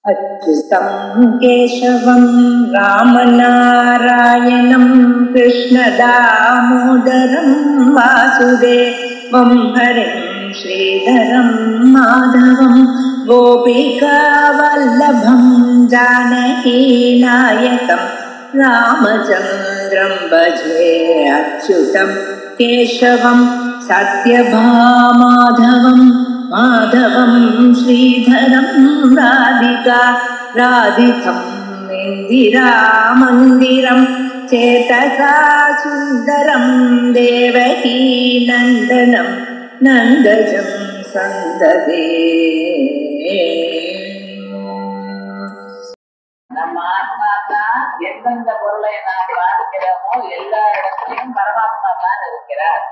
अच्युतं केशवं रामनारायणं कृष्णदामोदरं वासुदेवं हरिं श्रीधरं माधवं गोपिकावल्लभं जानकीनायकं रामचन्द्रं भजे। अच्युतं केशवं सत्यभामाधवं माधवं श्रीधरं राधितं इन्दिरामन्दिरं चेतसा सुन्दरं देवकी नन्दनं नन्दजं सन्ददे। நம்ம ஆத்மா தான் எந்தெந்த பொருளை நாம் பார்க்கிறோமோ எல்லா இடத்திலையும் பரமாத்மா தான் இருக்கிறார்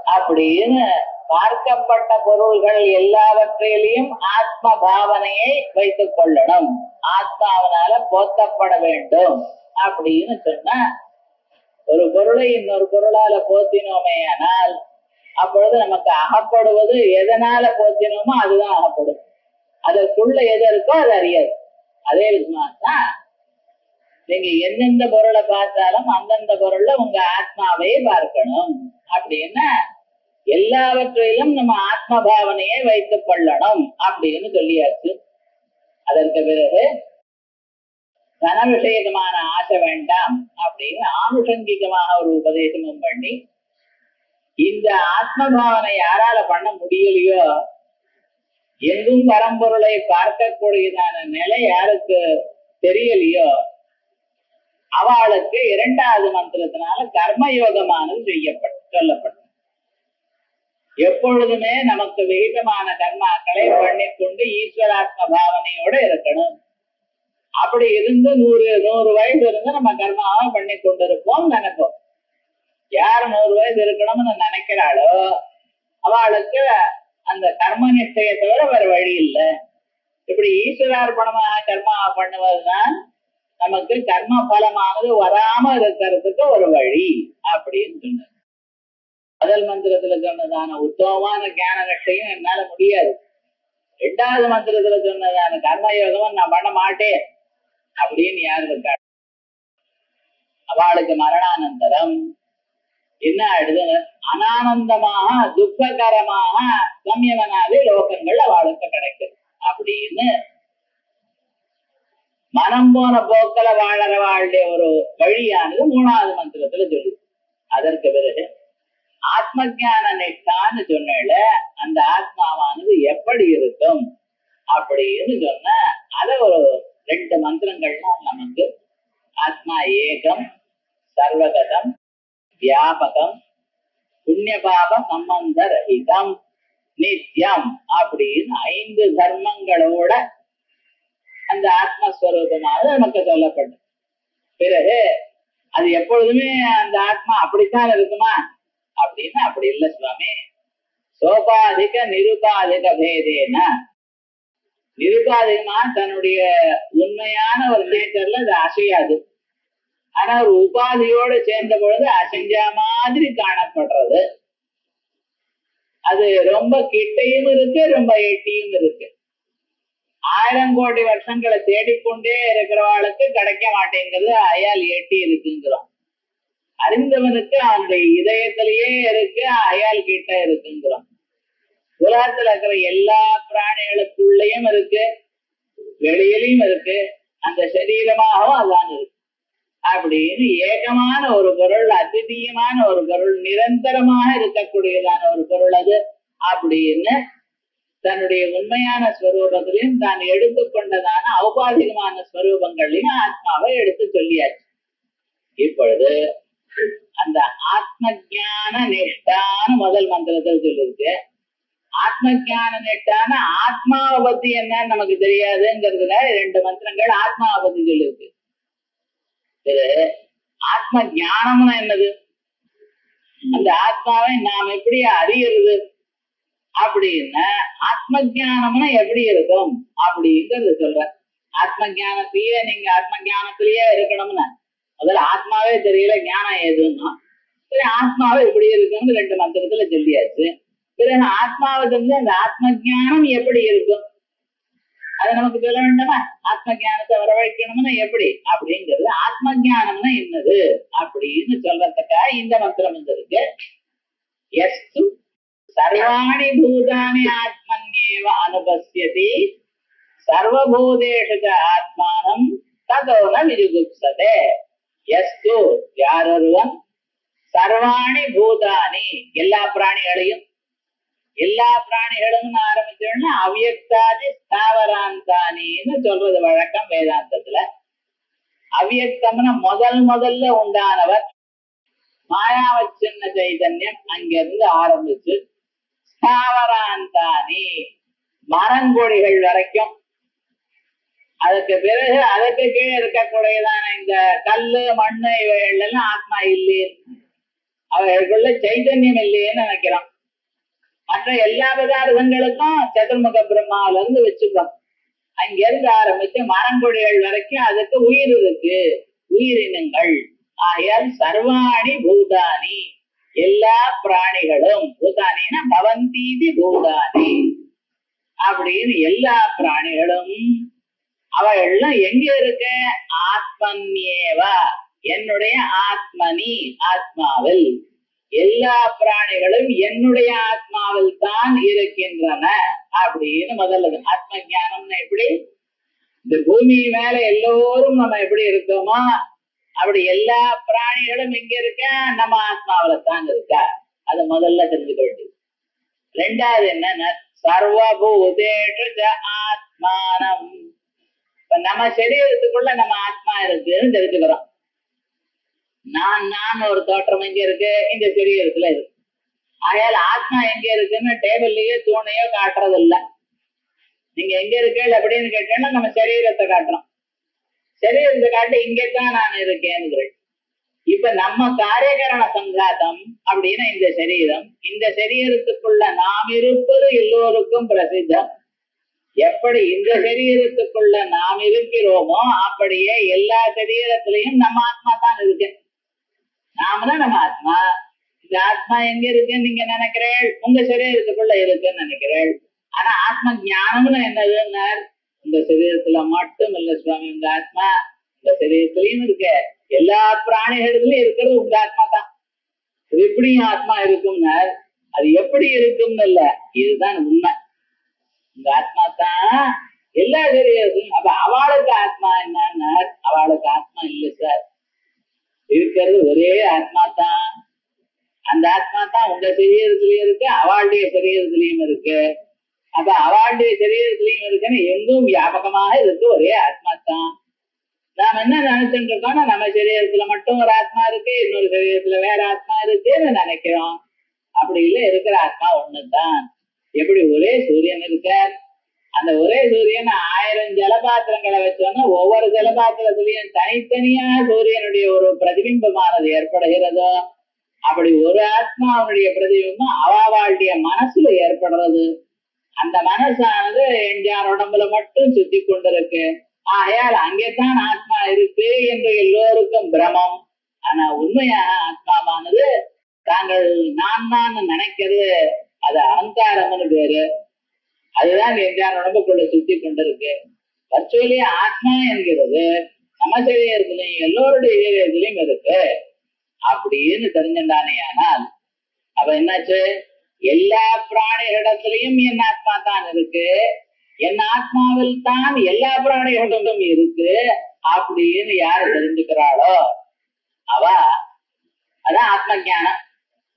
அப்படின்னு பார்க்கப்பட்ட பொருள்கள் எல்லாவற்றிலையும் ஆத்ம பாவனையை வைத்துக் கொள்ளணும். ஆத்மாவனால போத்தப்பட வேண்டும் அப்படின்னு சொன்னா, ஒரு பொருளை இன்னொரு பொருளால போத்தினோமே ஆனால் அப்பொழுது நமக்கு அகப்படுவது எதனால போத்தினோமோ அதுதான் அகப்படும். அதற்குள்ள எது இருக்கோ அது அறியாது. அதே விதமாதான் நீங்க எந்தெந்த பொருளை பார்த்தாலும் அந்தந்த பொருள்ல உங்க ஆத்மாவை பார்க்கணும். அப்படின்னா எல்லாவற்றிலும் நம்ம ஆத்ம பாவனையை வைத்துக் கொள்ளணும் அப்படின்னு சொல்லியாச்சு. அதற்கு பிறகு தன விஷயமான ஆசை வேண்டாம் அப்படின்னு ஆனுஷங்கிகமாக ஒரு உபதேசமும் பண்ணி, இந்த ஆத்ம பாவனை யாரால பண்ண முடியலையோ, எங்கும் பரம்பொருளை பார்க்கக்கூடியதான நிலை யாருக்கு தெரியலையோ அவளுக்கு இரண்டாவது மந்திரத்தினால கர்மயோகமானது சொல்லப்படும். எப்பொழுதுமே நமக்கு விகிதமான கர்மாக்களை பண்ணிக்கொண்டு ஈஸ்வராத்ம பாவனையோட இருக்கணும். அப்படி இருந்து 100 வயசு இருந்து நம்ம கர்மாவை பண்ணி கொண்டிருப்போம் நினைப்போம். யார் 100 வயசு இருக்கணும்னு நினைக்கிறாளோ அவளுக்கு அந்த கர்ம நிஷ்டையை தவிர வேற வழி இல்லை. இப்படி ஈஸ்வரார்ப்பணமாக கர்மா பண்ணுவதுதான் நமக்கு கர்ம பலமானது வராம இருக்கிறதுக்கு ஒரு வழி அப்படின்னு சொன்னார். முதல் மந்திரத்துல சொன்னதான உத்தமமான ஞான நிஷ்டையும் என்னால முடியாது. 2வது மந்திரத்துல சொன்னதான கர்மயோகமும் நான் பண்ண மாட்டேன் அப்படின்னு யாரு இருக்காள் அவளுக்கு மரணானந்தரம் என்ன ஆயிடுது? அனானந்தமாக துக்ககரமாக சம்யமனாவே லோகங்கள் அவளுக்கு கிடைக்குது அப்படின்னு மனம் போன போக்கல வாழற வாழ்டைய ஒரு வழியானது 3வது மந்திரத்துல சொல்லுது. அதற்கு பிறகு ஆத்ம ஜான நிஷ்டான்னு சொன்ன அந்த ஆத்மாவானது எப்படி இருக்கும் அப்படின்னு சொன்ன அத ஒரு 2 மந்திரங்கள்லாம் நமக்கு ஆத்மா ஏகம், சர்வகதம், வியாபகம், புண்ணியபாப சம்பந்த ரஹிதம், நித்யம் அப்படின்னு 5 தர்மங்களோட அந்த ஆத்மஸ்வரூபமானது நமக்கு சொல்லப்படும். பிறகு அது எப்பொழுதுமே அந்த ஆத்மா அப்படித்தான் இருக்குமா அப்படின்னு அப்படி இல்லை சுவாமி. சோபாதிக நிருபாதிக பேதேன, நிருபாதிகமா தன்னுடைய உண்மையான ஒரு நேச்சர்ல அது அசையாது. ஆனா ஒரு உபாதியோடு சேர்ந்த பொழுது அசைஞ்ச மாதிரி காணப்படுறது. அது ரொம்ப கிட்டையும் இருக்கு, ரொம்ப எட்டியும் இருக்கு. 1000 கோடி வருஷங்களை தேடிக்கொண்டே இருக்கிறவாளுக்கு கிடைக்க மாட்டேங்கிறது, அயால் எட்டி இருக்குங்கிறோம். அறிந்தவனுக்கு அவனுடைய இதயத்திலேயே இருக்கு, அயால் கிட்ட இருக்குங்கிறோம். உலகத்துல இருக்கிற எல்லா பிராணிகளுக்குள்ளேயும் இருக்கு, வெளியிலையும் இருக்கு, அந்த சரீரமாகவும் அதான் இருக்கு. அப்படின்னு ஏகமான ஒரு பொருள், அத்விதீயமான ஒரு பொருள், நிரந்தரமாக இருக்கக்கூடியதான ஒரு பொருள் அது அப்படின்னு தன்னுடைய உண்மையான ஸ்வரூபத்திலையும் தான் எடுத்துக்கொண்டதான ஔபாதிகமான ஸ்வரூபங்களையும் ஆத்மாவை எடுத்து சொல்லியாச்சு. இப்பொழுது அந்த ஆத்ம ஜான நிஷ்டான முதல் மந்திரத்தில் சொல்லிருக்கு. ஆத்ம ஜான நிஷ்டான ஆத்மாவை பத்தி என்னன்னு நமக்கு தெரியாதுங்கிறதுல 2 மந்திரங்கள் ஆத்மாவை பத்தி சொல்லிருக்கு. ஆத்ம ஞானம்னா என்னது? அந்த ஆத்மாவை நாம் எப்படி அறியறது அப்படின்னா ஆத்ம ஜானம்னா எப்படி இருக்கும் அப்படிங்கிறது சொல்ற. ஆத்ம ஜானத்தையே நீங்க ஆத்ம ஜானத்திலேயே இருக்கணும்னா முதல்ல ஆத்மாவே தெரியல, ஞானம் ஏதுன்னா சரி ஆத்மாவை எப்படி இருக்குன்னு 2 மந்திரத்துல சொல்லியாச்சு. பிறகு ஆத்மாவை தெரிஞ்சு அந்த ஆத்ம ஜானம் எப்படி இருக்கும் அதை நமக்கு சொல்ல வேண்டாமா? ஆத்ம ஞானத்தை வரவழைக்கணும்னா எப்படி அப்படிங்கிறது, ஆத்ம ஞானம்னா என்னது அப்படின்னு சொல்றதுக்காக இந்த மந்திரம் இருக்கு. எஸ்து சர்வாணி பூதானி ஆத்மன்யேவ அனுபஸ்யதி சர்வபூதேஷு ஆத்மானம் ததோன விஜுகுப்சதே. எஸ்து யாரொருவன் சர்வாணி பூதானி எல்லா பிராணிகளையும், எல்லா பிராணிகளும் ஆரம்பிச்சோம்னா அவ்யக்தாதி ஸ்தாவராந்தானின்னு சொல்றது வழக்கம் வேதாந்தத்துல. அவ்யக்தம்னா முதல்ல உண்டானவர், மாயாவச்சின்ன சைதன்யம் அங்கிருந்து ஆரம்பிச்சு ஸ்தாவராந்தானி மரங்கொடிகள் வரைக்கும், அதுக்கு பிறகு அதுக்கு கீழே இருக்கக்கூடியதான இந்த கல்லு மண்ணு இவைகள் எல்லாம் ஆத்மா இல்லையே, அவைகளுக்குள்ள சைதன்யம் இல்லையேன்னு நினைக்கிறோம். மற்ற எல்லா பதார்த்தங்களுக்கும் சதுர்முக பிரம்மாவில இருந்து வச்சுக்கிறோம். அங்கிருந்து ஆரம்பிச்சு மரங்கொடிகள் வரைக்கும் அதுக்கு உயிர் இருக்கு, உயிரினங்கள். ஆகையால் சர்வாணி பூதானி எல்லா பிராணிகளும், பூதானின்னா பவந்தீதி பூதானி அப்படின்னு எல்லா பிராணிகளும் அவைகள்லாம் எங்க இருக்கு? ஆத்மன்யேவா என்னுடைய ஆத்மனி ஆத்மாவில், எல்லா பிராணிகளும் என்னுடைய ஆத்மாவில் தான் இருக்கின்றன அப்படின்னு முதல்ல. ஆத்ம ஞானம்னு எப்படி? இந்த பூமி மேல எல்லோரும் நம்ம எப்படி இருக்கோமோ அப்படி எல்லா பிராணிகளும் எங்க இருக்க? நம்ம ஆத்மாவில தான் இருக்கா. அது முதல்ல தெரிஞ்சுக்க வேண்டியது. ரெண்டாவது என்னன்னா சர்வபூதேஷு ஆத்மானம். இப்ப நம்ம சரீரத்துக்குள்ள நம்ம ஆத்மா இருக்குன்னு தெரிஞ்சுக்கிறோம். நான் ஒரு தோற்றம் எங்க இருக்கு? இந்த சரீரத்துல இருக்கு. ஆயால் ஆத்மா எங்க இருக்குன்னு டேபிள்லயோ தூணையோ காட்டுறது இல்ல. நீங்க எங்க இருக்கீங்க அப்படின்னு கேட்டேன்னா நம்ம சரீரத்தை காட்டுறோம். சரீரத்தை காட்டி இங்கத்தான் நான் இருக்கேன்னு. இப்ப நம்ம காரியகரண சங்காதம் அப்படின்னா இந்த சரீரம், இந்த சரீரத்துக்குள்ள நாம் இருப்பது எல்லோருக்கும் பிரசித்தம். எப்படி இந்த சரீரத்துக்குள்ள நாம் இருக்கிறோமோ அப்படியே எல்லா சரீரத்திலையும் நம்ம ஆத்மா தான் இருக்கு. நாமதான் நம்ம ஆத்மா. இந்த ஆத்மா எங்க இருக்குன்னு நீங்க நினைக்கிறேள்? உங்க சரீரத்துக்குள்ள இருக்குன்னு நினைக்கிறேள். ஆனா ஆத்ம ஞானம்னு என்னதுன்னு, உங்க சரீரத்துல மட்டும் இல்ல சுவாமி, உங்க ஆத்மா இந்த சரீரத்திலையும் இருக்கு, எல்லா பிராணிகளிலும் இருக்கிறது உங்க ஆத்மா தான். அது எப்படி ஆத்மா இருக்கும்னா, அது எப்படி இருக்கும்னு இல்ல, இதுதான் உண்மை. உங்க ஆத்மா தான் எல்லா சரீரத்திலும். அப்ப அவளுக்கு ஆத்மா என்னன்னா, அவளுக்கு ஆத்மா இல்லை சார், இருக்கிறது ஒரே ஆத்மா தான். அந்த ஆத்மா தான் உங்க சரீரத்திலயும் இருக்கு, அவளுடைய சரீரத்திலையும் இருக்கு. அப்ப அவளுடைய சரீரத்திலையும் இருக்குன்னு எங்கும் வியாபகமாக இருக்கு ஒரே ஆத்மா தான். நாம என்ன நினைச்சுட்டு இருக்கோம்னா நம்ம சரீரத்துல மட்டும் ஒரு ஆத்மா இருக்கு, இன்னொரு சரீரத்துல வேற ஆத்மா இருக்குன்னு நினைக்கிறோம். அப்படி இல்ல, இருக்கிற ஆத்மா ஒண்ணுதான். எப்படி ஒரே சூரியன் இருக்க, அந்த ஒரே சூரியன் 1000 ஜலபாத்திரங்களை வச்சோம்னா ஒவ்வொரு ஜலபாத்திரத்திலையும் தனித்தனியா சூரியனுடைய ஒரு பிரதிபிம்பமானது ஏற்படுகிறதோ, அப்படி ஒரு ஆத்மாவுடைய பிரதிபிம்பம் அவாவாளுடைய மனசுல ஏற்படுறது. அந்த மனசானது எஞ்சார் உடம்புல மட்டும் சுத்தி கொண்டிருக்கு. ஆகையால் அங்கேதான் ஆத்மா இருக்கு என்று எல்லோருக்கும் பிரமம். ஆனா உண்மையான ஆத்மாவானது தாங்கள் நான் நினைக்கிறது, அது அகங்காரம்னு பேரு. அதுதான் எஞ்சார் உடம்புக்குள்ள சுத்தி கொண்டிருக்கு. வர்ச்சுவலி ஆத்மா என்கிறது நம்ம சரீரத்திலையும் எல்லோருடைய சரீரத்திலையும் இருக்கு அப்படின்னு தெரிஞ்சுட்டானே. ஆனால் அப்ப என்னாச்சு? எல்லா பிராணிகளிடத்திலையும் என் ஆத்மா தான் இருக்கு, என் ஆத்மாவில் தான் எல்லா பிராணிகளிடம் இருக்கு அப்படின்னு யாரு தெரிஞ்சுக்கிறாளோ அவ, அதான் ஆத்ம ஞானம்.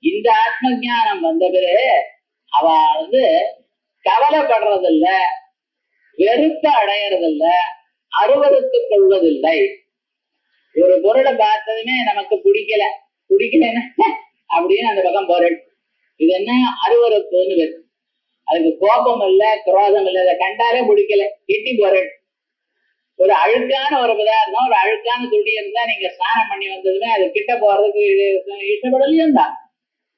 இந்த ஆத்ம ஞானம் வந்த பிறகு அவ கவலைப்படுறதில்ல, வெறுப்பு அடையறதில்ல, அருவருத்துக் கொள்வதில்லை. ஒரு பொருளை பார்த்ததுமே நமக்கு பிடிக்கலன்னா அப்படின்னு அந்த பக்கம் பொருள், இது என்ன அருவருப்புன்னு. அதுக்கு கோபம் இல்ல, குரோதம் இல்ல, அதை கண்டாலே பிடிக்கல, எட்டி பொருள். ஒரு அழுக்கான ஒரு பதார்த்தம், ஒரு அழுக்கான துணி இருந்தா நீங்க ஸ்நானம் பண்ணி வந்ததுமே அது கிட்ட போறதுக்கு இஷ்டப்படலையும் தான்,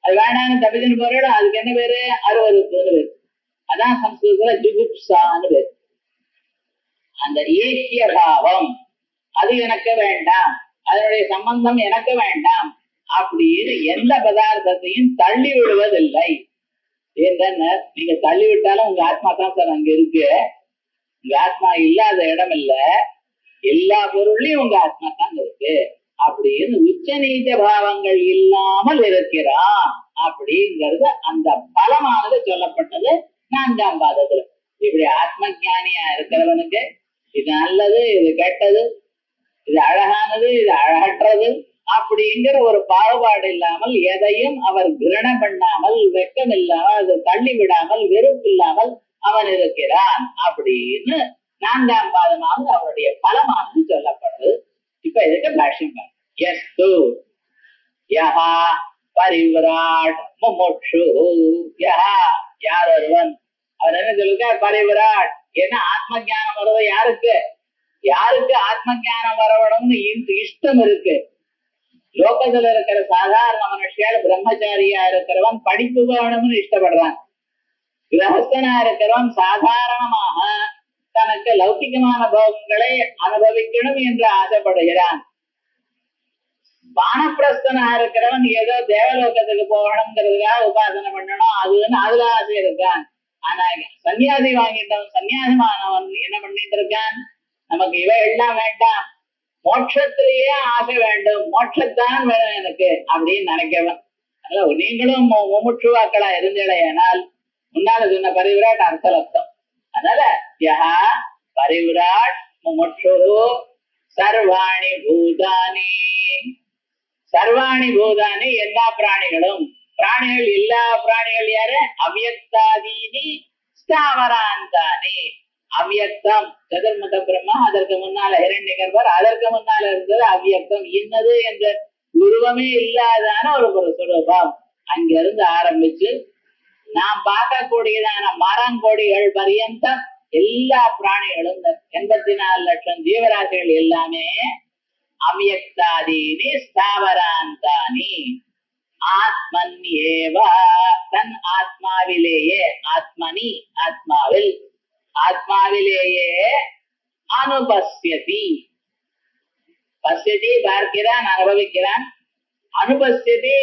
அது வேண்டாம்னு தப்பிச்சுன்னு பொருள். அதுக்கு என்ன பேரு? அருவருப்புன்னு பேரு. அதான் சம்ஸ்கிருதத்துல ஜுகுப்சான்னு பேரு. அந்த ஏசிய பாவம், அது எனக்கு வேண்டாம், அதனுடைய சம்பந்தம் எனக்கு வேண்டாம் அப்படின்னு எந்த பதார்த்தத்தையும் தள்ளி விடுவதில்லை. ஏன்னா நீங்க தள்ளி விட்டாலும் உங்க ஆத்மா தான் சார் அங்க இருக்கு. உங்க ஆத்மா இல்லாத இடம் இல்ல, எல்லா பொருள்லயும் உங்க ஆத்மா தான் இருக்கு அப்படின்னு உச்ச நீச்ச பாவங்கள் இல்லாமல் இருக்கிறான் அப்படிங்கிறது அந்த பலமானது சொல்லப்பட்டது 4ஆம் பாதத்துல. இப்படி ஆத்ம ஞானியா இருக்கிறவனுக்கு இது நல்லது, இது கெட்டது, இது அழகானது, இது அழகற்றது அப்படிங்கிற ஒரு பாகுபாடு இல்லாமல், எதையும் அவர் கிரணம் பண்ணாமல், வெக்கம் இல்லாமல், அதை தள்ளி விடாமல், வெறுப்பு இல்லாமல் அவன் இருக்கிறான் அப்படின்னு 4ஆம் பாதமானது அவருடைய பலமானது சொல்லப்படுறது. இப்ப இதுக்கு பாஷ்யம் பாருங்க. எஸ்து யஹா பரிவிராட் முமுட்சு யஹா, யார் ஒருவன், அவர் என்ன சொல்லுங்க பரிவிராட். ஏன்னா ஆத்ம ஞானம் வருவது யாருக்கு? யாருக்கு ஆத்ம ஞானம் வரணும்னு இஷ்டம் இருக்கு? லோகத்துல இருக்கிற சாதாரண மனுஷியால் பிரம்மச்சாரியா இருக்கிறவன் படிப்பு வேணும்னு இஷ்டப்படுறான். கிரகஸ்தனா இருக்கிறவன் சாதாரணமாக தனக்கு லௌகிகமான போகங்களை அனுபவிக்கணும் என்று ஆசைப்படுகிறான். வானப்பிரஸ்தனா இருக்கிறவன் ஏதோ தேவலோகத்துக்கு போகணுங்கிறதுக்காக உபாசனை பண்ணணும் அதுன்னு அதுல ஆசை இருக்கான். ஆனா சன்னியாசி வாங்கிட்டவன், சன்னியாசமானவன் என்ன பண்ணிட்டு இருக்கான்? நமக்கு இவை எல்லாம் வேண்டாம், மோட்சத்திலேயே ஆசை வேண்டும், மோட்சத்தான் வேணும் எனக்கு அப்படின்னு நினைக்கிறவன். அதனால நீங்களும் முமுட்சுவாக்களா இருந்தீடையானால் முன்னால சொன்ன பரிவிராட் அர்த்தலப்தம். அதனால யஹா பரிவிராட் முமுட்சு சர்வாணி பூதானி, சர்வாணி பூதானி எல்லா பிராணிகளும், பிராணிகள் எல்லா பிராணிகள் யாரு? அவ்யக்தாதீனி ஸ்தாவராந்தானி. அவ்யக்தம் சதுர்முக பிரம்மா, அதற்கு முன்னால ஹிரண்யகர்பர், அதற்கு முன்னால இருந்தது அவ்யக்தம், இன்னது என்ற உருவமே இல்லாதான ஒரு சுரூபம். அங்கிருந்து ஆரம்பிச்சு நாம் பார்க்கக்கூடியதான மரங்கொடிகள் பரியந்தம் எல்லா பிராணிகளும் 84 லட்சம் ஜீவராசிகள் எல்லாமே அவ்யக்தாதீனி ஸ்தாவராந்தானி. ஆத்மன் ஏவ, தன் ஆத்மாவிலேயே, ஆத்மனி ஆத்மாவில், ஆத்மாவிலேயே அனுபஸ்யதி, பஸ்யதி பார்க்கிறான், அனுபவிக்கிறான். அனுபஸ்யதி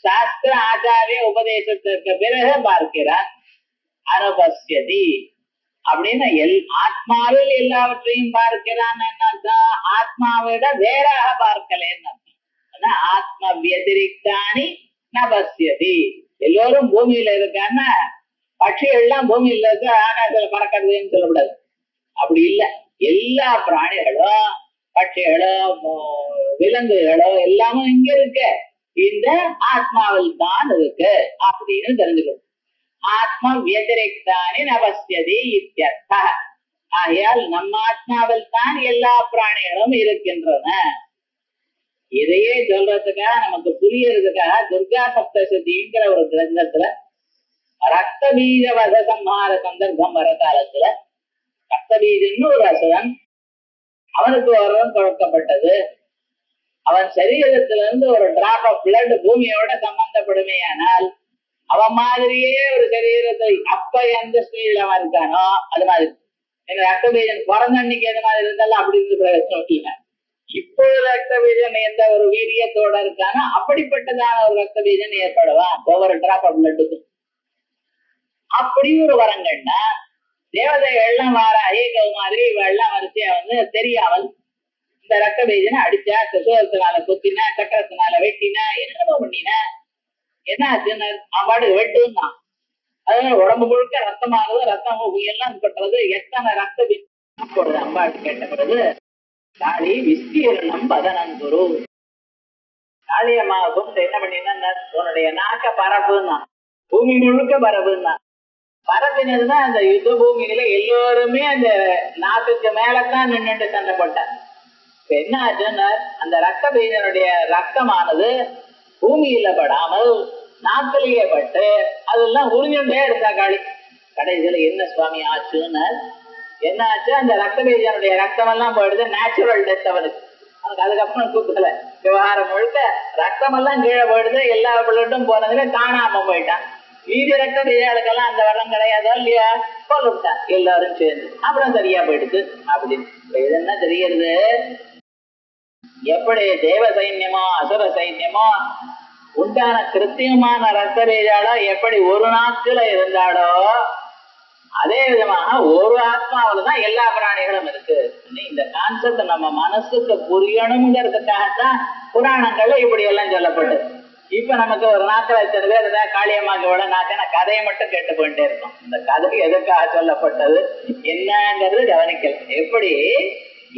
சாஸ்திர ஆச்சாரிய உபதேசத்திற்கு பிறகு பார்க்கிறான். அனுபஸ்யதி அப்படின்னா ஆத்மாவில் எல்லாவற்றையும் பார்க்கிறான். ஆத்மாவிட வேறாக பார்க்கலன்னு ஆத்ம வியதிரிக்தானி நபஸ்யதி. எல்லோரும் பூமியில இருக்கான்னா பட்சிகள் எல்லாம் பூமியில இருக்க ஆகாசத்துல பறக்கிறதுன்னு சொல்லக்கூடாது. அப்படி இல்லை, எல்லா பிராணிகளும் பட்சிகளோ விலங்குகளோ எல்லாமும் இங்க இருக்கு, இந்த ஆத்மாவில் தான் இருக்கு அப்படின்னு தெரிஞ்சுக்கணும். ஆத்ம வியதிரிக்தானி நபஸ்யதி இத்யர்த்த. ஆகையால் நம்ம ஆத்மாவில் தான் எல்லா பிராணிகளும் இருக்கின்றன. இதையே சொல்றதுக்காக, நமக்கு புரியறதுக்காக துர்கா சப்தசதிங்கிற ஒரு கிரந்தத்துல ரத்த பீஜ வத சம்ஹார சந்தர்ப்பம் வர காலத்துல ரத்த பீஜன்னு ஒரு அசுரன், அவனுக்கு வரவன் கொடுக்கப்பட்டது. அவன் சரீரத்திலிருந்து ஒரு டிராப் ஆஃப் பிளட் பூமியோட சம்பந்தப்படுமையானால் அவன் மாதிரியே ஒரு சரீரத்தை அப்ப எந்த ஸ்டேஜ்ல அவன் இருக்கானோ அது மாதிரி. எங்க ரத்த பீஜன் பிறந்த அன்னைக்கு எந்த மாதிரி இருந்தாலும் அப்படி இருந்து பிரயோஜனம் இல்லை. இப்பொழுது ரத்த பீஜன் எந்த ஒரு வீரியத்தோட இருக்கானோ அப்படிப்பட்டதான ஒரு ரத்த பீஜன் ஏற்படுவான் ஒவ்வொரு டிராப் ஆஃப் பிளட்டுக்கு. அப்படி ஒரு வரங்கன்னா தேவதைகள்லாம் வாராகி கௌமாரி இவெல்லாம் வரிசையா தெரியாமல் இந்த ரத்த பீஜனை அடிச்சா, சுசோகத்தினால குத்தினா, சக்கரத்தினால வெட்டினா, என்னமோ பண்ணினா என்ன ஆச்சுன்னு அவன் வெட்டுந்தான். அதனால உடம்பு முழுக்க ரத்தமானது, ரத்தம் எல்லாம் கொட்டுறது. எத்தனை ரத்த பீஜம் அம்பாட்டு கேட்ட பிறகு காளி விஸ்தீரணம் பதனம் குரு. காளியம்மா கூப்பிட்டு என்ன பண்ணினா, உன்னுடைய நாக்க பரப்புன்னா, பூமி முழுக்க பரப்புன்னா. பரப்பினதுதான் அந்த யுத்த பூமியில எல்லோருமே அந்த நாக்குக்கு மேலத்தான் நின்றுட்டு சண்டை போட்டார். இப்ப என்ன ஆச்சுன்னா, அந்த ரத்த பீஜனுடைய ரத்தமானது பூமியில படாமல் நாக்கிலேயே பட்டு அதெல்லாம் உறிஞ்சுட்டே இருந்தா காளி. கடைசியில என்ன சுவாமி ஆச்சுன்னு, என்ன ஆச்சு, அந்த ரத்த பீஜனுடைய ரத்தம் எல்லாம் போயிடுது. நேச்சுரல் டெத் அவனுக்கு. அவனுக்கு அதுக்கப்புறம் கூப்பிடல. விவகாரம் முழுக்க ரத்தம் எல்லாம் கீழே போயிடுது. எல்லா பிள்ளைட்டும் போனதுல காணாம போயிட்டான். மீதி ரத்த பீஜாளுக்கெல்லாம் அந்த வரம் கிடையாதோ இல்லையா, கொல்லுட்டா எல்லாரும் சேர்ந்து. அப்புறம் சரியா போயிடுது அப்படின்னு. இது என்ன தெரியுது, எப்படி தேவ சைன்யமோ அசுர சைன்யமோ உண்டான கிருத்தியமான ரத்த பீஜாலோ எப்படி ஒரு நாட்குல இருந்தாலோ அதே விதமாக ஒரு ஆத்மாவில தான் எல்லா பிராணிகளும் இருக்கு. இந்த கான்செப்ட் நம்ம மனசுக்கு புரியணுங்கிறதுக்காகத்தான் புராணங்கள்ல இப்படி எல்லாம் சொல்லப்பட்டது. இப்ப நமக்கு ஒரு நாட்கள் எத்தனை பேர் இருந்தா காளியம்மாக்கு எவ்வளோ நாக்க கதையை மட்டும் கேட்டு போயிட்டே இருக்கும். இந்த கதை எதுக்காக சொல்லப்பட்டது என்னங்கிறது கவனிக்கல. எப்படி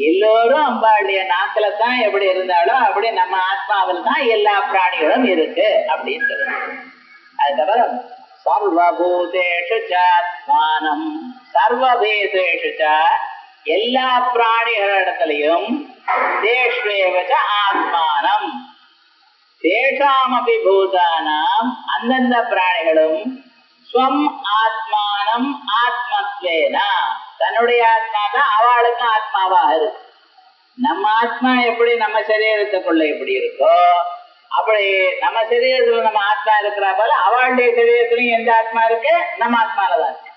எல்லோரும் அம்பாளுடைய நாக்கில தான் எப்படி இருந்தாலும் அப்படி நம்ம ஆத்மாவில் தான் எல்லா பிராணிகளும் இருக்கு அப்படின்னு சொல்லுவாங்க. அதுக்கப்புறம் சர்வபூதேஷு ஆத்மானம் சர்வபேதேஷு எல்லா பிராணிகளிடத்திலையும் தேஷ்வேவச ஆத்மானம் தேஷாமபி பூதானாம் அந்தந்த பிராணிகளும் ஸ்வம் ஆத்மானம் ஆத்மத்வேனா தன்னுடைய ஆத்மா தான் அவளுக்கு ஆத்மாவாக இருக்கு. நம்ம ஆத்மா எப்படி நம்ம சரீரத்துக்குள்ள எப்படி இருக்கோ அப்படி நம்ம சரீரத்துல நம்ம ஆத்மா இருக்கிற போல அவளுடைய சரீரத்திலையும் எந்த ஆத்மா இருக்கு? நம்ம ஆத்மாலதான் இருக்கு.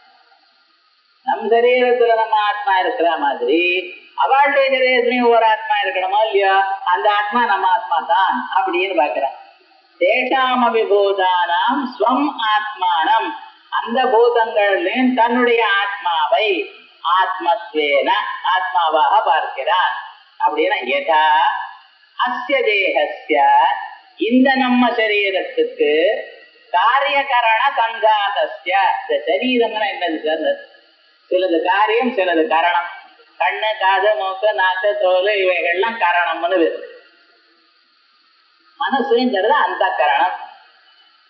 நம்ம சரீரத்துல நம்ம ஆத்மா இருக்கிற மாதிரி அவளுடைய சரீரத்திலையும் ஒரு ஆத்மா இருக்கணுமோ இல்லையோ, அந்த ஆத்மா நம்ம ஆத்மா தான் அப்படின்னு பாக்குறான். தேஷாமபிபூதானாம் ஸ்வம் ஆத்மானம் அந்த பூதங்களிலும் தன்னுடைய ஆத்மாவை ஆத்மத்வேன ஆத்மாவாக பார்க்கிறான். அப்படின்னா யதா அஸ்ய தேகஸ்ய இந்த நம்ம சரீரத்துக்கு காரியகரண சங்காதஸ்ய இந்த சரீரம்னா என்னது சார்? சிலது காரியம் சிலது கரணம். கண்ணு காது மூக்கு நாக்கு தோல் இவைகள்லாம் கரணம்னு வேறு. மனசுங்கிறது அந்த கரணம்.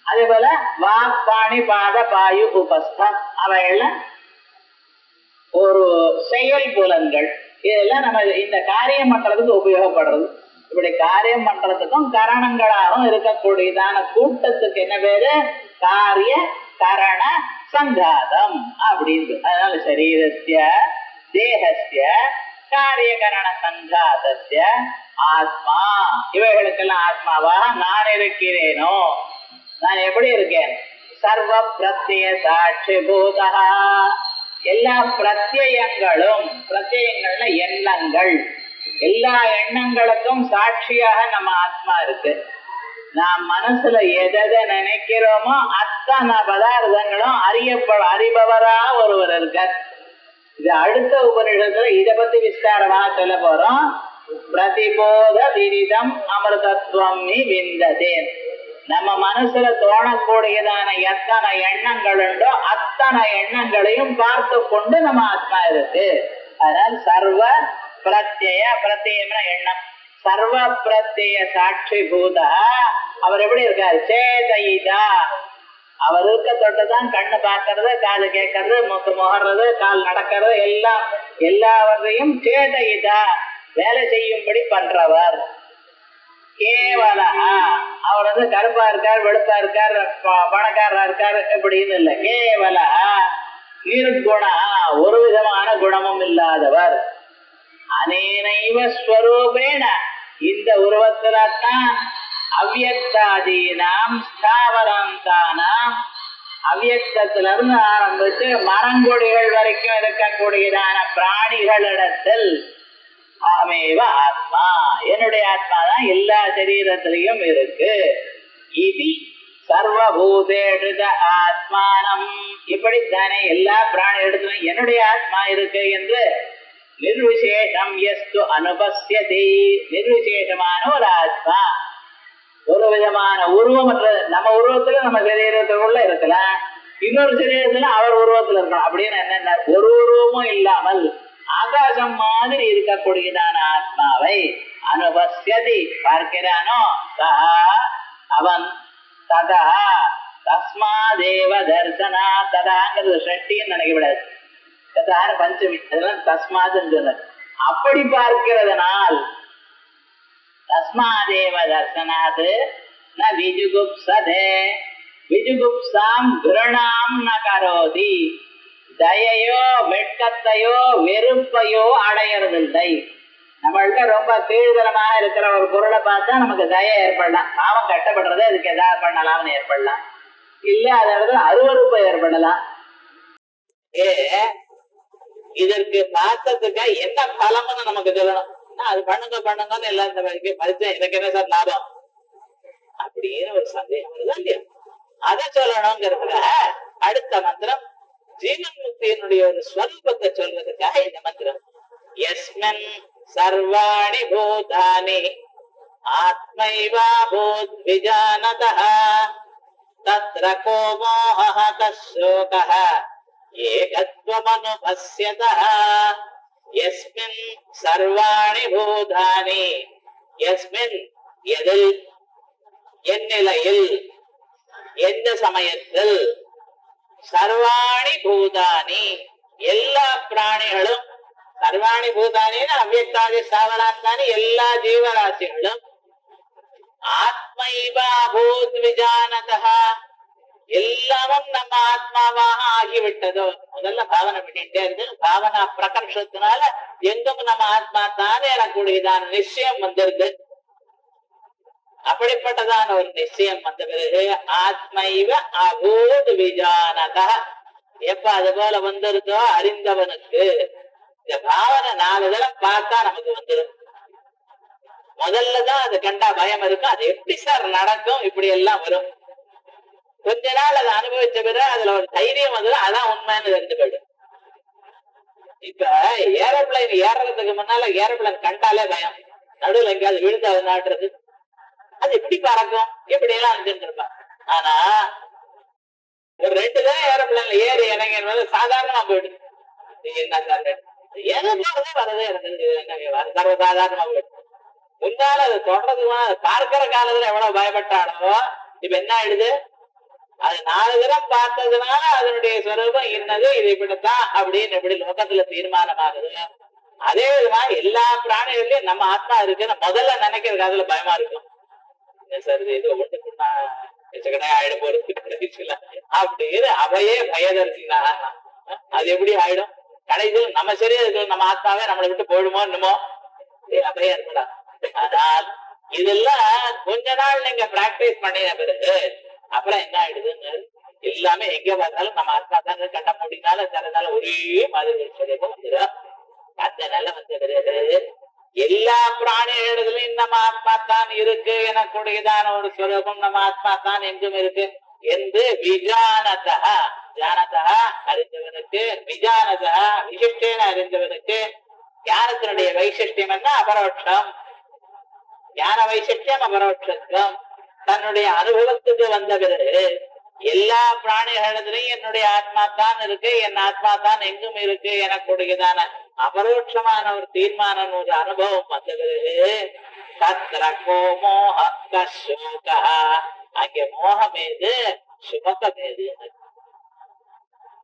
அதே போல வாக் பாணி பாத பாயு உபஸ்தம் அவைகள்லாம் ஒரு செயல் புலன்கள். இதெல்லாம் நம்ம இந்த காரியம் பண்றதுக்கு உபயோகப்படுறது. இப்படி காரியம் பண்றதுக்கும் கரணங்களாகவும் இருக்கக்கூடியதான கூட்டத்துக்கு என்ன பேரு? காரிய கரண சங்காதம் அப்படின்னு. அதனால சரீரஸ்ய தேகஸ்ய காரியகரண சங்காதஸ்ய ஆத்மா இவைகளுக்கெல்லாம் ஆத்மாவா நான் இருக்கிறேனோ. நான் எப்படி இருக்கேன்? சர்வ பிரத்ய சாட்சி பூதா எல்லா பிரத்யங்களும் பிரத்யங்கள்ல எண்ணங்கள் எல்லா எண்ணங்களுக்கும் சாட்சியாக நம்ம ஆத்மா இருக்கு. நாம் மனசுல எதை நினைக்கிறோமோ அத்தனை பதார்த்தங்களும் அறிபவரா ஒருவர் இருக்கார். இது அடுத்த உபநிஷத்துல இதை பத்தி விஸ்தாரமா சொல்ல போறோம். பிரதிபோத விரிதம் அமிர்தத்துவம் விந்ததேன். நம்ம மனசுல தோணக்கூடியதான எத்தனை எண்ணங்கள் உண்டோ அத்தனை எண்ணங்களையும் பார்த்து கொண்டு நம்ம ஆத்மா இருக்கு. அதனால் சர்வ பிரத்ய பிரத்யம்னா எண்ணம். சர்வ பிரத்ய சாட்சி பூதா அவர் எப்படி இருக்காரு? சேதயிதா அவர் இருக்க தொட்டுதான் கண்ணு பார்க்கறது, காது கேட்கறது, மூக்கு முகர்றது, கால் நடக்கிறது எல்லாம் எல்லாவற்றையும் சேதயிதா வேலை செய்யும்படி பண்றவர். கேவலா அவர் கருப்பா இருக்கார், வெளுப்பா இருக்கார், பணக்காரரா இருக்கார் இப்படின்னு இல்லை. கேவலா நிர்குணா ஒரு விதமான குணமும் இல்லாதவர். அனேனைவ ஸ்வரூபேண இந்த உருவத்தில்தான் அவ்யக்தாதீனாம் ஸ்தாவராந்தானாம் அவ்யக்தத்திலிருந்து ஆரம்பித்து மரங்கொடிகள் வரைக்கும் இருக்கக்கூடியதான பிராணிகளிடத்தில் ஆமேவ ஆத்மா என்னுடைய ஆத்மா தான் எல்லா சரீரத்திலையும் இருக்கு. இது சர்வபூதேஷு ஆத்மானம் இப்படித்தானே எல்லா பிராணி இடத்திலும் என்னுடைய ஆத்மா இருக்கு என்று நிர்விசேஷம் எஸ்து அனுபஸ்யதி நிர்விசேஷமான ஒரு ஆத்மா ஒரு விதமான உருவமற்ற நம்ம உருவத்துல நம்ம சரீரத்துக்குள்ள இருக்கலாம், இன்னொரு சரீரத்துல அவர் உருவத்துல இருக்கலாம். அப்படின்னு என்னென்ன ஒரு உருவமும் இல்லாமல் ஆகாசம் மாதிரி இருக்கக்கூடியதான ஆத்மாவை அனுபஸ்யதி பார்க்கிறானோ சஹா அவன் ததா தஸ்மாதேவ தர்சனா ததாங்கிறது ஷட்டின்னு நினைக்கப்படாது. ததான பஞ்சமி அதெல்லாம் தஸ்மாதுன்னு சொன்னார். அப்படி பார்க்கிறதுனால் தஸ்மாதேவ தர்சனாது ந விஜுகுப்சதே விஜுகுப்சாம் கிருணாம் ந கரோதி தயையோ வெட்கத்தையோ வெறுப்பையோ அடையறதில்லை. நம்மள்கிட்ட ரொம்ப கீழ்தரமாக இருக்கிற ஒரு பொருளை பார்த்தா நமக்கு தயை ஏற்படலாம், பாவம் கட்டப்படுறது அதுக்கு எதாவது பண்ணலாம்னு ஏற்படலாம், இல்ல அதாவது அருவறுப்பை ஏற்படலாம். இதற்கு பார்த்ததுக்கு என்ன பலம்னு நமக்கு சொல்லணும். அது பண்ணுங்க பண்ணுங்கன்னு எல்லாரும் மதிச்சு எனக்கு என்ன சார் லாபம் அப்படின்னு ஒரு சந்தேகம் வருது இல்லையா? அதை சொல்லணுங்கிறதுல அடுத்த மந்திரம் ஜீவன் முக்தியினுடைய ஒரு ஸ்வரூபத்தை சொல்றதுக்காக இந்த மந்திரம். யஸ்மின் சர்வாணி பூதானி ஆத்மைவா பூத் விஜானதஹ தத்ர கோ மோஹः கஸ்ஸோகः ஏகத்வமனுபஸ்யதः. யஸ்மின் சர்வாணி பூதானி, யஸ்மின் எதில், எந்நிலையில், எந்த சமயத்தில், சர்வாணி பூதானி எல்லா பிராணிகளும், சர்வாணி பூதானின்னு அவ்யக்தாதி சாவராந்தானி எல்லா ஜீவராசிகளும், ஆத்மைவா பூத் விஜானதஹ எல்லாமும் நம்ம ஆத்மாவாக ஆகிவிட்டதோ. முதல்ல பாவனை பண்ணிட்டே இருக்கு. பாவனா பிரகர்ஷத்தினால எங்கும் நம்ம ஆத்மா தானே எனக்கூடியதான நிச்சயம் வந்துருது. அப்படிப்பட்டதான ஒரு நிச்சயம் வந்த பிறகு ஆத்மைவ அபூத் விஜானதஹ எப்ப அது போல வந்துருதோ அறிந்தவனுக்கு இந்த பாவனை 4 தடவை பார்த்தா நமக்கு வந்துடும். முதல்லதான் அது கண்டா பயம் இருக்கும். அது எப்படி சார் நடக்கும், இப்படி எல்லாம் வரும். கொஞ்ச நாள் அதை அனுபவிச்ச பிறகு அதுல ஒரு தைரியம் வந்து அதான் உண்மைன்னு தெரிஞ்சு போயிடும். இப்ப ஏரோப்ளைன் ஏறதுக்கு முன்னால ஏரோப்ளைன் கண்டாலே பயம். நடுவில் எங்கேயாவது விழுந்து அது நாட்டுறது, அது எப்படி பறக்கும், இப்படி எல்லாம் அனுப்பிட்டு இருப்பான். ஆனா ஒரு 2 தடவை ஏரோப்ளைன்ல ஏறி இறங்க சாதாரணமா போயிடுது. என்ன சார் எது போறதே வரதே எனக்கு சர்வசாதாரணமா போயிடுது. முன்னால அதை தொடர்றதுக்கு அதை பார்க்கிற காலத்துல எவ்வளவு பயப்பட்டானோ இப்ப என்ன ஆயிடுது, அது 4 தடவை பார்த்ததுனால அதனுடைய ஸ்வரூபம் என்னது, இது இப்படித்தான் அப்படின்னு எப்படி லோகத்துல தீர்மானமாகுது. அதே விதமா எல்லா பிராணிகள்லயும் நம்ம ஆத்மா இருக்குன்னு முதல்ல நினைக்கிறது அதுல பயமா இருக்கும். சார் இது ஒண்ணு ஆயிடும் போறது அப்படின்னு அவையே பயதரிசினா அது எப்படி ஆயிடும். கடைசியில் நம்ம சரியா இருக்கு, நம்ம ஆத்மாவே நம்மளை விட்டு போயிடுமோ என்னமோ அவையா இருக்கலாம். ஆனால் இதெல்லாம் கொஞ்ச நாள் நீங்க பிராக்டிஸ் பண்ணின பிறகு அப்புறம் என்ன ஆயிடுதுன்னு எல்லாமே எங்க பார்த்தாலும் நம்ம ஆத்மா தான் கண்ட முடினால தரனால ஒரே மாதிரி வந்துடும். அந்த நிலை வந்த பிறகு எல்லா பிராணிகளிடத்திலும் நம்ம ஆத்மா தான் இருக்கு எனக்கூடியதான ஒரு ஸ்வரூபம் நம்ம ஆத்மா தான் எங்கும் இருக்கு என்று விஜானதா ஜானதா அறிந்தவனுக்கு, விஜானதா விசிஷ்டேன அறிந்தவனுக்கு ஞானத்தினுடைய வைசிஷ்டியம் என்ன அபரோட்சம், ஞான வைசிஷ்டியம் அபரோட்சம் தன்னுடைய அனுபவத்துக்கு வந்த பிறகு எல்லா பிராணிகளிடத்திலையும் என்னுடைய ஆத்மா தான் இருக்கு, என் ஆத்மா தான் எங்கும் இருக்கு எனக்கூடியதான அபரோட்சமான ஒரு தீர்மானம் ஒரு அனுபவம் வந்த பிறகு தத்ர கோ மோஹ சோகா அங்கே மோகம் ஏது சுமக்கம் ஏது.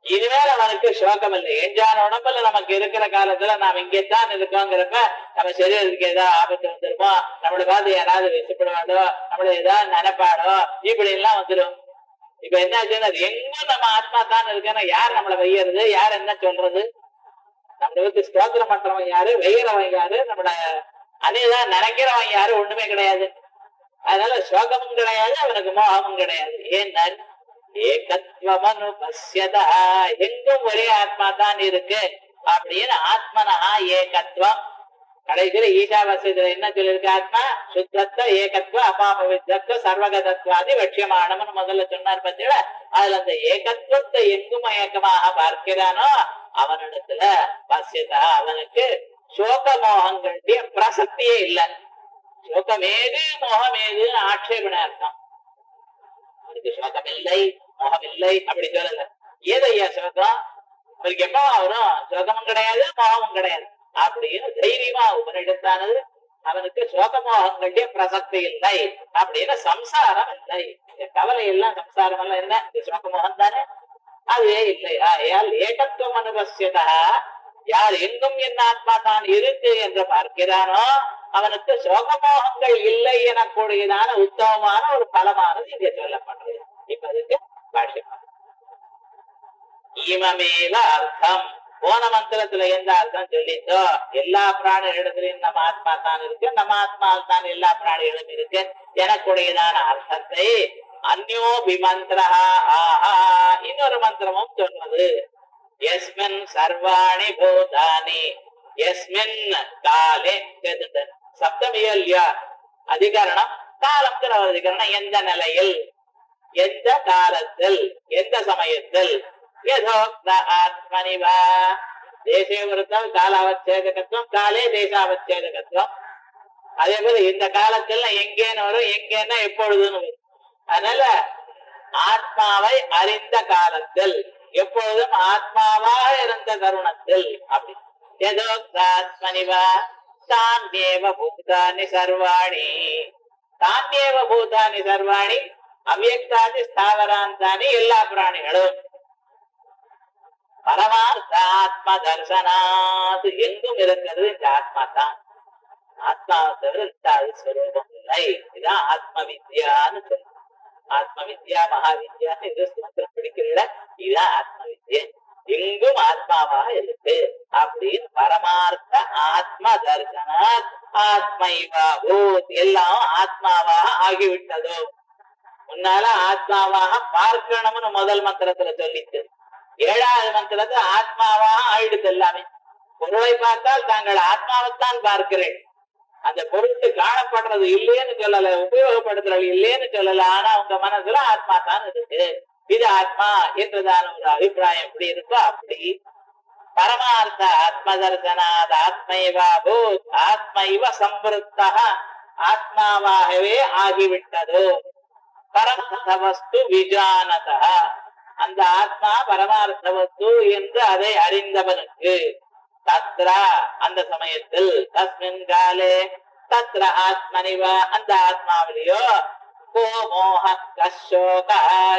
இனிமேல் அவனுக்கு சோகம் இல்லை. எஞ்சான உடம்புல நமக்கு இருக்கிற காலத்துல நாம் இங்கேதான் இருக்கோங்கிறப்ப நம்ம சரீரத்துக்கு ஏதாவது ஆபத்து வந்துருமோ, நம்மளை பார்த்து யாராவது விசப்படுவாடோ, நம்மள ஏதாவது நினைப்பாடோ, இப்படி எல்லாம் வந்துடும். இப்ப என்ன ஆச்சுன்னா எங்கும் நம்ம ஆத்மா தான் இருக்குன்னா யார் நம்மளை வையறது, யார் என்ன சொல்றது, நம்மளை வந்து ஸ்தோத்திரம் பண்றவன் யாரு, வெய்யறவன் யாரு, நம்மள அதேதான் நினைக்கிறவன் யாரு, ஒண்ணுமே கிடையாது. அதனால சோகமும் கிடையாது, அவனுக்கு மோகமும் கிடையாது. ஏன்னா ஏகத்வமனுபஸ்யதா எங்கும் ஒரே ஆத்மா தான் இருக்கு அப்படின்னு ஆத்மனா ஏகத்வம். கடைசியில ஈஷாவாசியத்துல என்ன சொல்லிருக்கு, ஆத்மா சுத்தத்துவ ஏகத்துவ அபாபவித்தத்துவ சர்வகதத்வாதி வட்சியமானம்னு முதல்ல சொன்னார் பத்தியில. அதுல அந்த ஏகத்துவத்தை எங்கும் ஏக்கமாக பார்க்கிறானோ அவனிடத்துல பசியதா அவனுக்கு சோக மோகங்களுடைய பிரசக்தியே இல்லை. சோகமேது மோகமேது ஆட்சேபனை அர்த்தம். அவனுக்கு சோகம் இல்லை மோகம் இல்லை அப்படி சொல்லல. ஏதையா சோகம் அவருக்கு எப்ப வரும், சோகமும் கிடையாது மோகமும் கிடையாது அப்படின்னு தைரியமா உபனிடத்தானது. அவனுக்கு சோகமோகங்களுடைய பிரசக்தி இல்லை அப்படின்னு சம்சாரம் இல்லை. கவலை எல்லாம் சம்சாரம் எல்லாம் என்ன, சோகமோகம் தானே, அதுவே இல்லை. ஆயால் ஏகத்துவம் அனுபவிச்சதா யார் எங்கும் என் ஆத்மா தான் இருக்கு என்று பார்க்கிறானோ அவனுக்கு சோகமோகங்கள் இல்லை எனக்கூடியதான உத்தமமான ஒரு பலமானது இங்கே சொல்லப்படுறது. இப்ப அதுக்கு பாஷ்யம் இமமேவ அர்த்தம். போன மந்திரத்துல எந்த அர்த்தம் சொல்லிட்டோ, எல்லா பிராணிகளிடத்திலும் நம்ம ஆத்மா தான் இருக்கு, நம்ம ஆத்மாவில் தான் எல்லா பிராணிகளும் இருக்கு எனக்குடையதான அர்த்தத்தை அந்யோபி மந்திரா ஆஹா இன்னொரு மந்திரமும் சொல்றது. யஸ்மின் சர்வாணி பூதானி யஸ்மின் காலே சப்தமியல்யா அதிகரணம் காலம்ங்கிற அதிகரணம் எந்த நிலையில், எந்த காலத்தில், எந்த சமயத்தில், யதோக்த ஆத்மனிவா தேசே விருத்தம் காலாவச்சேதகத்துவம் காலே தேசாவச்சேதகத்துவம். அதே போல இந்த காலத்துல எங்கேன்னு வரும், எங்கன்னா எப்பொழுதுன்னு வரும். அதனால ஆத்மாவை அறிந்த காலத்தில், எப்பொழுதும் ஆத்மாவாக இருந்த தருணத்தில் அப்படி. யதோக்தாத்மனிவா தான்யேவ பூதானி சர்வாணி தான்யேவ பூதானி சர்வாணி அவ்யக்தாதி ஸ்தாவராந்தானி எல்லா பிராணிகளும் பரமார்த்த ஆத்ம தர்சனாத் எங்கும் இருக்கிறது இந்த ஆத்மா தான். ஆத்மாவை தவிர ஸ்வரூபம் இல்லை. இதுதான் ஆத்ம வித்யான்னு சொல்லுங்க. ஆத்ம வித்யா மகாவித்யான்னு இது சூத்திரம் பிடிக்கிறீங்கள, இதுதான் ஆத்ம வித்யா. எங்கும் ஆத்மாவாக இருக்கு அப்படின்னு பரமார்த்த ஆத்ம தர்சனாத் ஆத்மைவா பூத் எல்லாம் ஆத்மாவாக ஆகிவிட்டதோ. முன்னால ஆத்மாவாக பார்க்கணும்னு முதல் மந்திரத்துல சொல்லிட்டு, ஏழாவது மந்திரத்துல ஆத்மாவாக ஆயிடுது எல்லாமே. பொருளை பார்த்தால் தாங்கள் ஆத்மாவைத்தான் பார்க்கிறேன். அந்த பொருட்டு காணப்படுறது இல்லையேன்னு சொல்லல, உபயோகப்படுத்துறது இல்லையேன்னு சொல்லல. ஆனா உங்க மனசுல ஆத்மா தான் இருக்கு. இது ஆத்மா என்றுதான ஒரு அபிப்பிராயம் எப்படி இருக்கோ அப்படி பரமார்த்த ஆத்ம தர்சனாத் ஆத்மைவா பூத் ஆத்மைவ சம்பிருத்தா ஆத்மாவாகவே ஆகிவிட்டதோ. பரமார்த்த வஸ்து விஜானதா அந்த ஆத்மா பரமார்த்த வஸ்து என்று அதை அறிந்தவனுக்கு தத்ரா அந்த சமயத்தில் தஸ்மின் காலே தத்ர ஆத்மனிவ அந்த ஆத்மாவிலேயோ கோ மோக கஷோக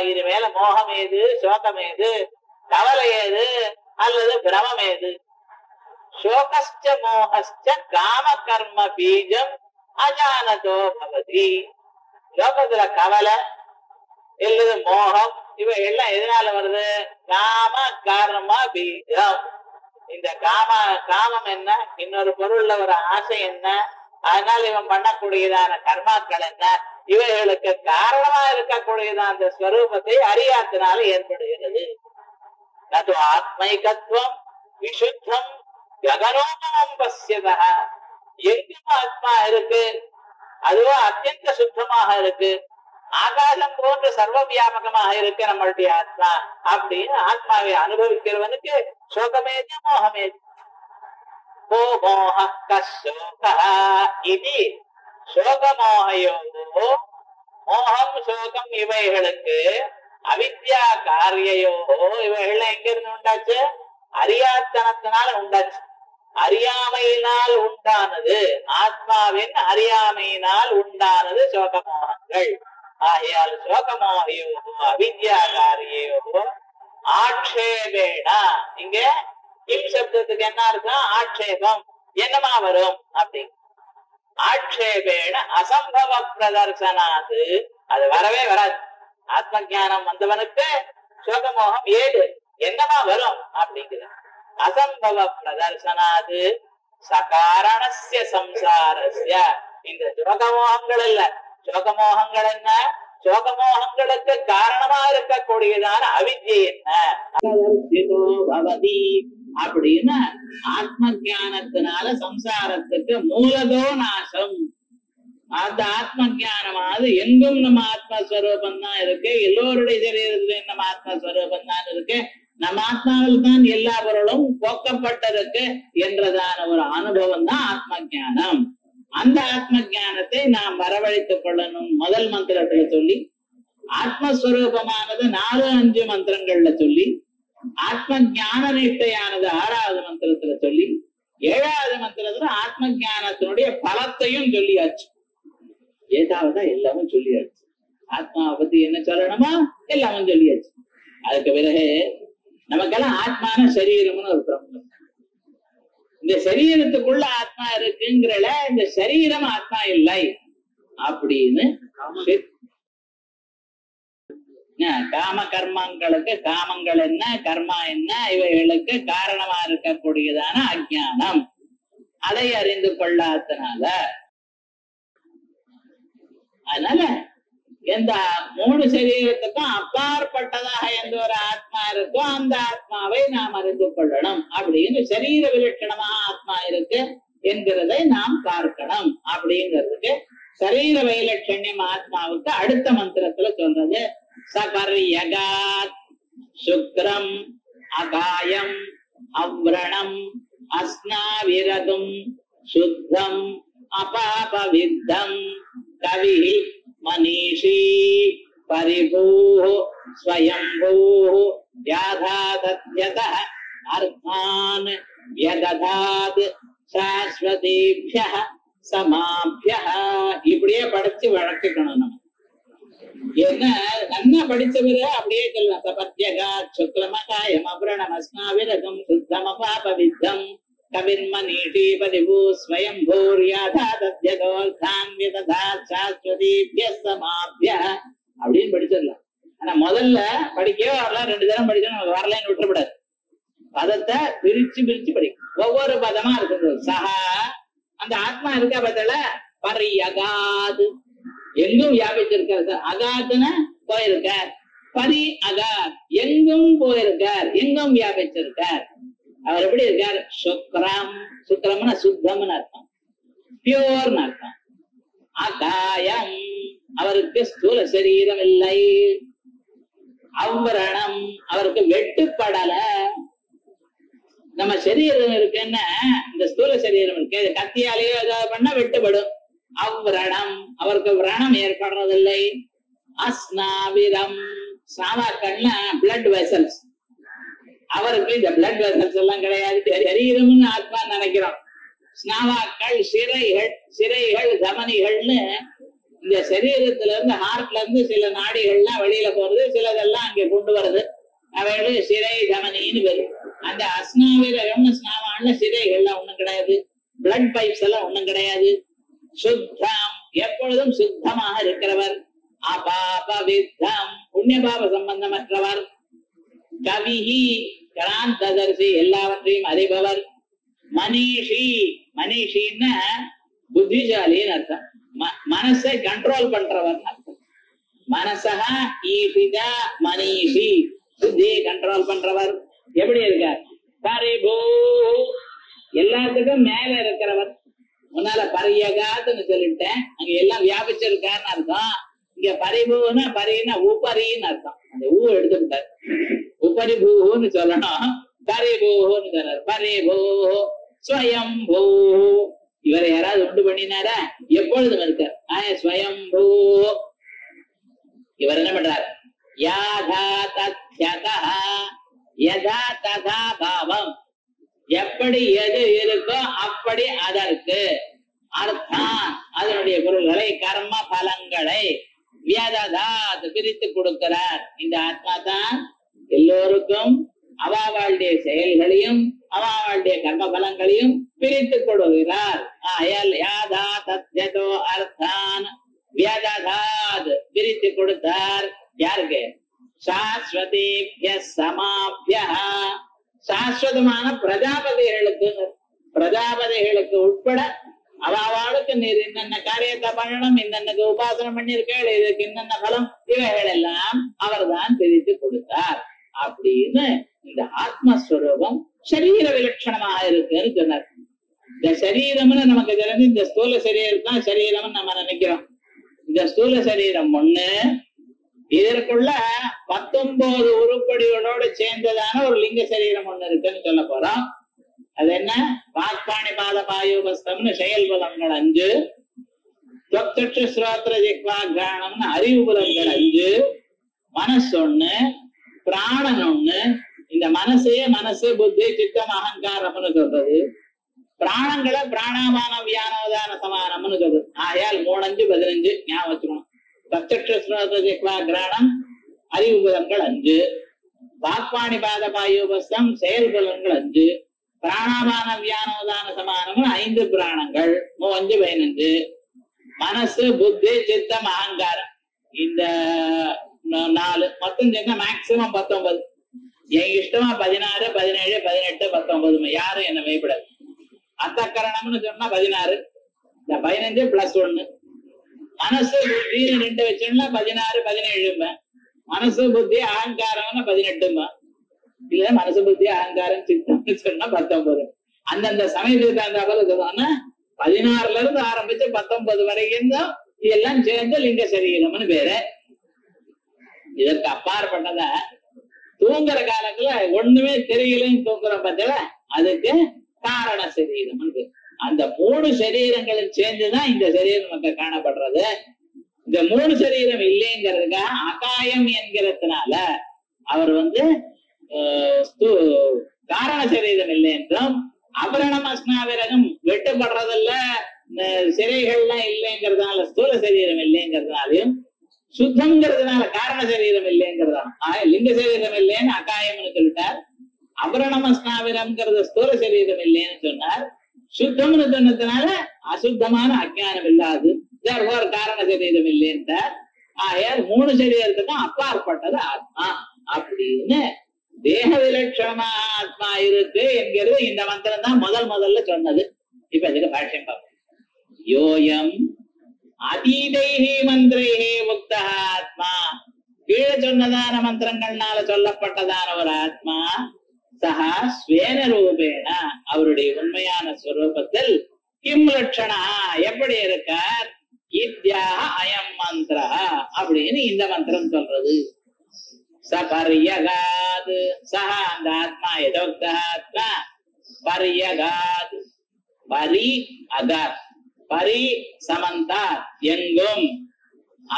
இது மேல மோகம் ஏது, சோகம் ஏது, கவலை ஏது அல்லது பிரமம் ஏது. சோகஸ்ச மோகஸ்ச காம கர்ம பீஜம் அஜானதோ பவதி. லோகத்துல கவலை இல்லது மோகம் இவை எல்லாம் எதனால வருது? காம கர்ம பீஜம். இந்த காமம் என்ன, இன்னொரு பொருள்ல ஒரு ஆசை என்ன, அதனால இவன் பண்ணக்கூடியதான கர்மாக்கள் என்ன, இவைகளுக்கு காரணமா இருக்கக்கூடியதான அந்த ஸ்வரூபத்தை அறியாத்தினால ஏற்படுகிறது. நது ஆத்மைகத்துவம் விசுத்தம் ஜகனோமம் பசியதா எங்கும் ஆத்மா இருக்கு, அதுவும் அத்தியந்த சுத்தமாக இருக்கு, ஆகாசம் போன்று சர்வ வியாபகமாக இருக்கு நம்மளுடைய ஆத்மா அப்படின்னு ஆத்மாவை அனுபவிக்கிறவனுக்கு சோகமேது மோகமேது. கோ மோக கஷோக இது சோகமோகயோ மோகம் சோகம் இவைகளுக்கு அவித்யா காரியையோ இவைகள் எங்க இருந்து உண்டாச்சு? அறியாத்தனத்தினால உண்டாச்சு. அறியாமையினால் உண்டானது ஆத்மாவின் அறியாமையினால் உண்டானது சோகமோகங்கள். ஆகையால் சோகமோகையோ அவித்யாகாரியோ ஆட்சேபேனா இங்க கிம் சப்தத்துக்கு என்ன அர்த்தம்? ஆட்சேபம் என்னமா வரும் அப்படி. ஆட்சேபேன அசம்பவ பிரதர்சனாது அது வரவே வராது. ஆத்ம ஞானம் வந்தவனுக்கு சோகமோகம் ஏது என்னமா வரும் அப்படிங்கிற அசம்பவ பிரதர்சனாது சகாரணஸ்ய சம்சாரஸ்ய இந்த சோகமோகங்கள் இல்ல. சோகமோகங்கள் என்ன? சோகமோகங்களுக்கு காரணமா இருக்கக்கூடியதான அவித்யை என்ன அப்படின்னா ஆத்ம ஞானத்தினால சம்சாரத்துக்கு மூலதோ நாசம். அந்த ஆத்ம ஞானமானது எங்கும் நம்ம ஆத்மஸ்வரூபம் தான் இருக்கு, எல்லோருடைய சரீரத்திலும் நம்ம ஆத்மஸ்வரூபம் தான் இருக்கு, நம்ம ஆத்மாவில் தான் எல்லா பொருளும் போக்கப்பட்டிருக்கு என்றதான ஒரு அனுபவம் தான் ஆத்ம ஞானம். அந்த ஆத்ம ஞானத்தை நாம் வரவழைத்துக் கொள்ளணும் முதல் மந்திரத்துல சொல்லி, ஆத்மஸ்வரூபமானது 4-5 மந்திரங்கள்ல சொல்லி, ஆத்ம ஞான நிஷ்டையானது 6வது மந்திரத்துல சொல்லி, 7வது மந்திரத்துல ஆத்ம ஞானத்தினுடைய பலத்தையும் சொல்லியாச்சு. ஏதாவது எல்லாமே சொல்லியாச்சு. ஆத்மாவை பத்தி என்ன சொல்லணுமோ எல்லாமே சொல்லியாச்சு. அதுக்கு பிறகு நமக்கெல்லாம் ஆத்மான சரீரம்னு ஒரு பிரம்மம். இந்த சரீரத்துக்குள்ள ஆத்மா இருக்குங்கிறல இந்த சரீரம் ஆத்மா இல்லை அப்படின்னு காம கர்மங்களுக்கு காமங்கள் என்ன, கர்மா என்ன, இவைகளுக்கு காரணமா இருக்கக்கூடியதான அஜ்ஞானம் அதை அறிந்து கொள்ளாதனால, அதனால எந்த 3 சரீரத்துக்கும் அப்பாற்பட்டதாக எந்த ஒரு ஆத்மா இருக்கோ அந்த ஆத்மாவை நாம் அறிந்து கொள்ளணும் அப்படின்னு சரீர விலட்சணமா ஆத்மா இருக்கு என்கிறதை நாம் பார்க்கணும். அப்படிங்கிறதுக்கு சரீர வைலட்சண்யம் ஆத்மாவுக்கு அடுத்த மந்திரத்துல சொல்றது சபர்யகாத் சுக்ரம் அகாயம் அவ்ரணம் அஸ்னாவிரதும் சுத்தம் அபாபவித்தம் கவி மனிஷி பரிபூ ஸ்வயம்பூ யாதாத்யதः அர்த்தான் யததாத் சாஸ்வதேப்யः சமாப்யः. இப்படியே படிச்சு வழக்கிக்கணும் நம்ம. என்ன நல்லா படிச்சவரு அப்படியே சொல்லலாம். சபத்யகா சுக்லமகாயம் அவ்ரணம் அஸ்னாவிரதம் சுத்தம் அபாபவித்தம் கவிர்மனீஷி பரிபூ ஸ்வயம்பூர்யாதாத்யதோர்த்தான் யததாத் சாஸ்வதேப்யः சமாப்யः அப்படின்னு படிச்சிடலாம். ஆனா முதல்ல படிக்கவே வரலாம், 2 தரம் படிச்சா நமக்கு வரலன்னு விட்டுறக்கூடாது. பதத்தை பிரிச்சு பிரிச்சு படிக்கும். ஒவ்வொரு பதமா இருக்குது. சஹா அந்த ஆத்மா இருக்கா பதல பரியகாது எங்கும் வியாபிச்சிருக்காரு. அகாதுன்னு போயிருக்கார். பரி அகாத் எங்கும் போயிருக்கார், எங்கும் வியாபிச்சிருக்கார். அவர் எப்படி இருக்கார்? சுக்ரம், சுக்ரம்னா சுத்தம்னு அர்த்தம், பியோர்னு அர்த்தம். அகாயம் அவருக்கு ஸ்தூல சரீரம் இல்லை. அவ்ரணம் அவருக்கு வெட்டுப்படல. நம்ம சரீரம் இருக்குன்னா இந்த ஸ்தூல சரீரம் இருக்கு, கத்தியாலேயோ ஏதாவது பண்ணா வெட்டுப்படும். அவ்ரணம் அவருக்கு விரணம் ஏற்படுறதில்லை. அஸ்னாவிரம் சாவாக்கள்னா பிளட் வெசல்ஸ், அவருக்கு இந்த பிளட் வெசல்ஸ் எல்லாம் கிடையாது. சரீரம்னு ஆத்மா நினைக்கிறோம். ஸ்னாவாக்கள் சிரைகள் தமனிகள்னு இந்த சரீரத்துல இருந்து ஹார்ட்ல இருந்து சில நாடிகள்லாம் வெளியில போறது, சிலதெல்லாம் அங்க கொண்டு வருது. அவைகளுக்கு சிரை தமனின்னு வரும். அந்த அஸ்னாவிரகம்னு ஸ்னாவான சிரைகள்லாம் ஒண்ணும் கிடையாது, பிளட் பைப்ஸ் எல்லாம் ஒண்ணும் கிடையாது. சுத்தம் எப்பொழுதும் சுத்தமாக இருக்கிறவர். அபாபவித்தம் புண்ணிய பாப சம்பந்தமற்றவர். கவிஹி கிராந்ததர்சி எல்லாவற்றையும் அறிபவர். மனிஷி மனிஷின்னா புத்திசாலின்னு அர்த்தம், மனசை கண்ட்ரோல் பண்றவர் அர்த்தம். மனசா ஈஷிதா மனிஷி புத்தியை கண்ட்ரோல் பண்றவர். எப்படி இருக்கார்? பரிபூ எல்லாத்துக்கும் மேல இருக்கிறவர். முன்னால பரியகாத்துன்னு சொல்லிட்டேன், அங்க எல்லாம் வியாபிச்சிருக்காருன்னு அர்த்தம். இங்க பரிபூன்னா பரின்னா உபரின்னு அர்த்தம். அந்த ஊ எடுத்துக்கிட்டார், உபரிபூன்னு சொல்லணும், பரிபூன்னு சொன்னார். பரிபூ ஸ்வயம்பூ இவரை யாராவது உண்டு பண்ணினாரா? எப்பொழுதும் இருக்கார். ஸ்வயம்பூ இவர் என்ன பண்றார்? யாதா தத்யதா யதா ததா பாவம் எப்படி எது இருக்கோ அப்படி அதற்கு அர்த்தம் அதனுடைய பொருள்களை கர்ம பலங்களை வியததாத் பிரித்து கொடுக்கிறார். இந்த ஆத்மா தான் எல்லோருக்கும் அவாவாளுடைய செயல்களையும் அவாவாளுடைய கர்ம பலங்களையும் பிரித்து கொடுக்கிறார். யாதா தத்யதோ அர்த்தான் வியததாத் பிரித்து கொடுத்தார். யாருக்கு? சாஸ்வதேப்ய சமாப்ய சாஸ்வதமான பிரஜாபதிகளுக்கு, பிரஜாபதிகளுக்கு உட்பட அவாவாளுக்கு நீர் இன்னென்ன காரியத்தை பண்ணணும், இன்னென்னுக்கு உபாசனம் பண்ணிருக்கேள், இதுக்கு இன்னென்ன பலம், இவைகள் எல்லாம் அவர் தான் பிரித்து கொடுத்தார். அப்படின்னு இந்த ஆத்மஸ்வரூபம் சரீர விலட்சணமாக இருக்குன்னு சொன்னார். இந்த சரீரம்னு நமக்கு தெரிஞ்சு இந்த ஸ்தூல சரீரம் தான் சரீரம்னு நம்ம நினைக்கிறோம். இந்த ஸ்தூல சரீரம் ஒண்ணு, இதற்குள்ள 19 உருப்படிகளோடு சேர்ந்ததான ஒரு லிங்க சரீரம் ஒண்ணு இருக்குன்னு சொல்ல போறோம். அது என்ன? வாக்பாணி பாத பாயுபஸ்தம்னு செயல் புலன்கள் 5, தொக்சக்ஷு ஸ்ரோத்ர ஜிஹ்வா கிராணம்னு அறிவு புலன்கள் 5, மனசு 1, பிராணன் 1. இந்த மனசையே மனசு புத்தி சித்தம் அகங்காரம்னு சொல்றது. பிராணங்களை பிராணாபான வியானோதான சமானம்னு சொல்றது. ஆயால் 3 5 15 ஞாபகம் வச்சுக்கணும். கிராணம் அறிவு புலன்கள் 5, வாக்பாணி பாத பாயுபஸ்தம் செயல் புலன்கள் 5, பிராணாபான வியானோதான சமானம் 5 பிராணங்கள் 5 15, மனசு புத்தி சித்தம் அகங்காரம் இந்த 4 மொத்தம் சேர்ந்தா மேக்சிமம் 19. என் இஷ்டமா 16 17 18 19 யாரும் என்ன மேய்படாது. அந்த கரணம்னு சொன்னா 16, இந்த 15 பிளஸ் 1. மனசு புத்தி 2 வச்சோம்னா 16 17. மனசு புத்தி அகங்காரம்னா 18. இல்ல மனசு புத்தி அகங்காரம் சித்தம்னு சொன்னா 19. அந்தந்த சமயத்துக்கு தகுந்த போல சொன்னா 16ல இருந்து ஆரம்பிச்சு 19 வரைக்கும் தான் இதெல்லாம் சேர்ந்து லிங்க சரீரம்னு பேரு. இதற்கு அப்பாற்பட்டத தூங்குற காலத்துல ஒண்ணுமே தெரியலன்னு தூங்குறோம் பார்த்தல, அதுக்கு காரண சரீரம். அந்த 3 சரீரங்களும் சேர்ந்துதான் இந்த சரீரம் நமக்கு காணப்படுறது. இந்த 3 சரீரம் இல்லைங்கிறதுக்காக அகாயம் என்கிறதுனால அவர் காரண சரீரம் இல்லை என்றும், அபரணம் அஸ்னாவிரகம் வெட்டுப்படுறதில்ல, சிறைகள்லாம் இல்லைங்கிறதுனால ஸ்தூல சரீரம் இல்லைங்கிறதுனாலையும், சுத்தம்ங்கிறதுனால காரண சரீரம் இல்லைங்கிறதால லிங்க சரீரம் இல்லைன்னு அகாயம்னு சொல்லிட்டார். அபரணம் அஸ்னாவிரம்ங்கிறது ஸ்தூல சரீரம் இல்லைன்னு சொன்னார். சுத்தம்னு சொன்னதுனால அசுத்தமான அஜ்ஞானம் இல்லாது காரண சரீரம் இல்லைன்றார். ஆகையால் 3 சரீரத்துக்கும் அப்பாற்பட்டது ஆத்மா அப்படின்னு தேக விலட்சணமாக ஆத்மா இருக்கு என்கிறது இந்த மந்திரம் தான் முதல்ல சொன்னது. இப்ப இதுக்கு பாஷ்யம் பார்ப்போம். யோயம் அதீதைஹி மந்திரைஹி முக்தஹ ஆத்மா, கீழே சொன்னதான மந்திரங்கள்னால சொல்லப்பட்டதான ஒரு ஆத்மா, சஹா ஸ்வேன ரூபேன அவருடைய உண்மையான ஸ்வரூபத்தில் கிம் லட்சணா எப்படி இருக்கார், இத்யாக அயம் மந்திரா அப்படின்னு இந்த மந்திரம் சொல்றது. சபரியகாது சஹா அந்த ஆத்மா யதோக்த ஆத்மா பரியகாது பரி அகாத் பரி சமந்தா எங்கும்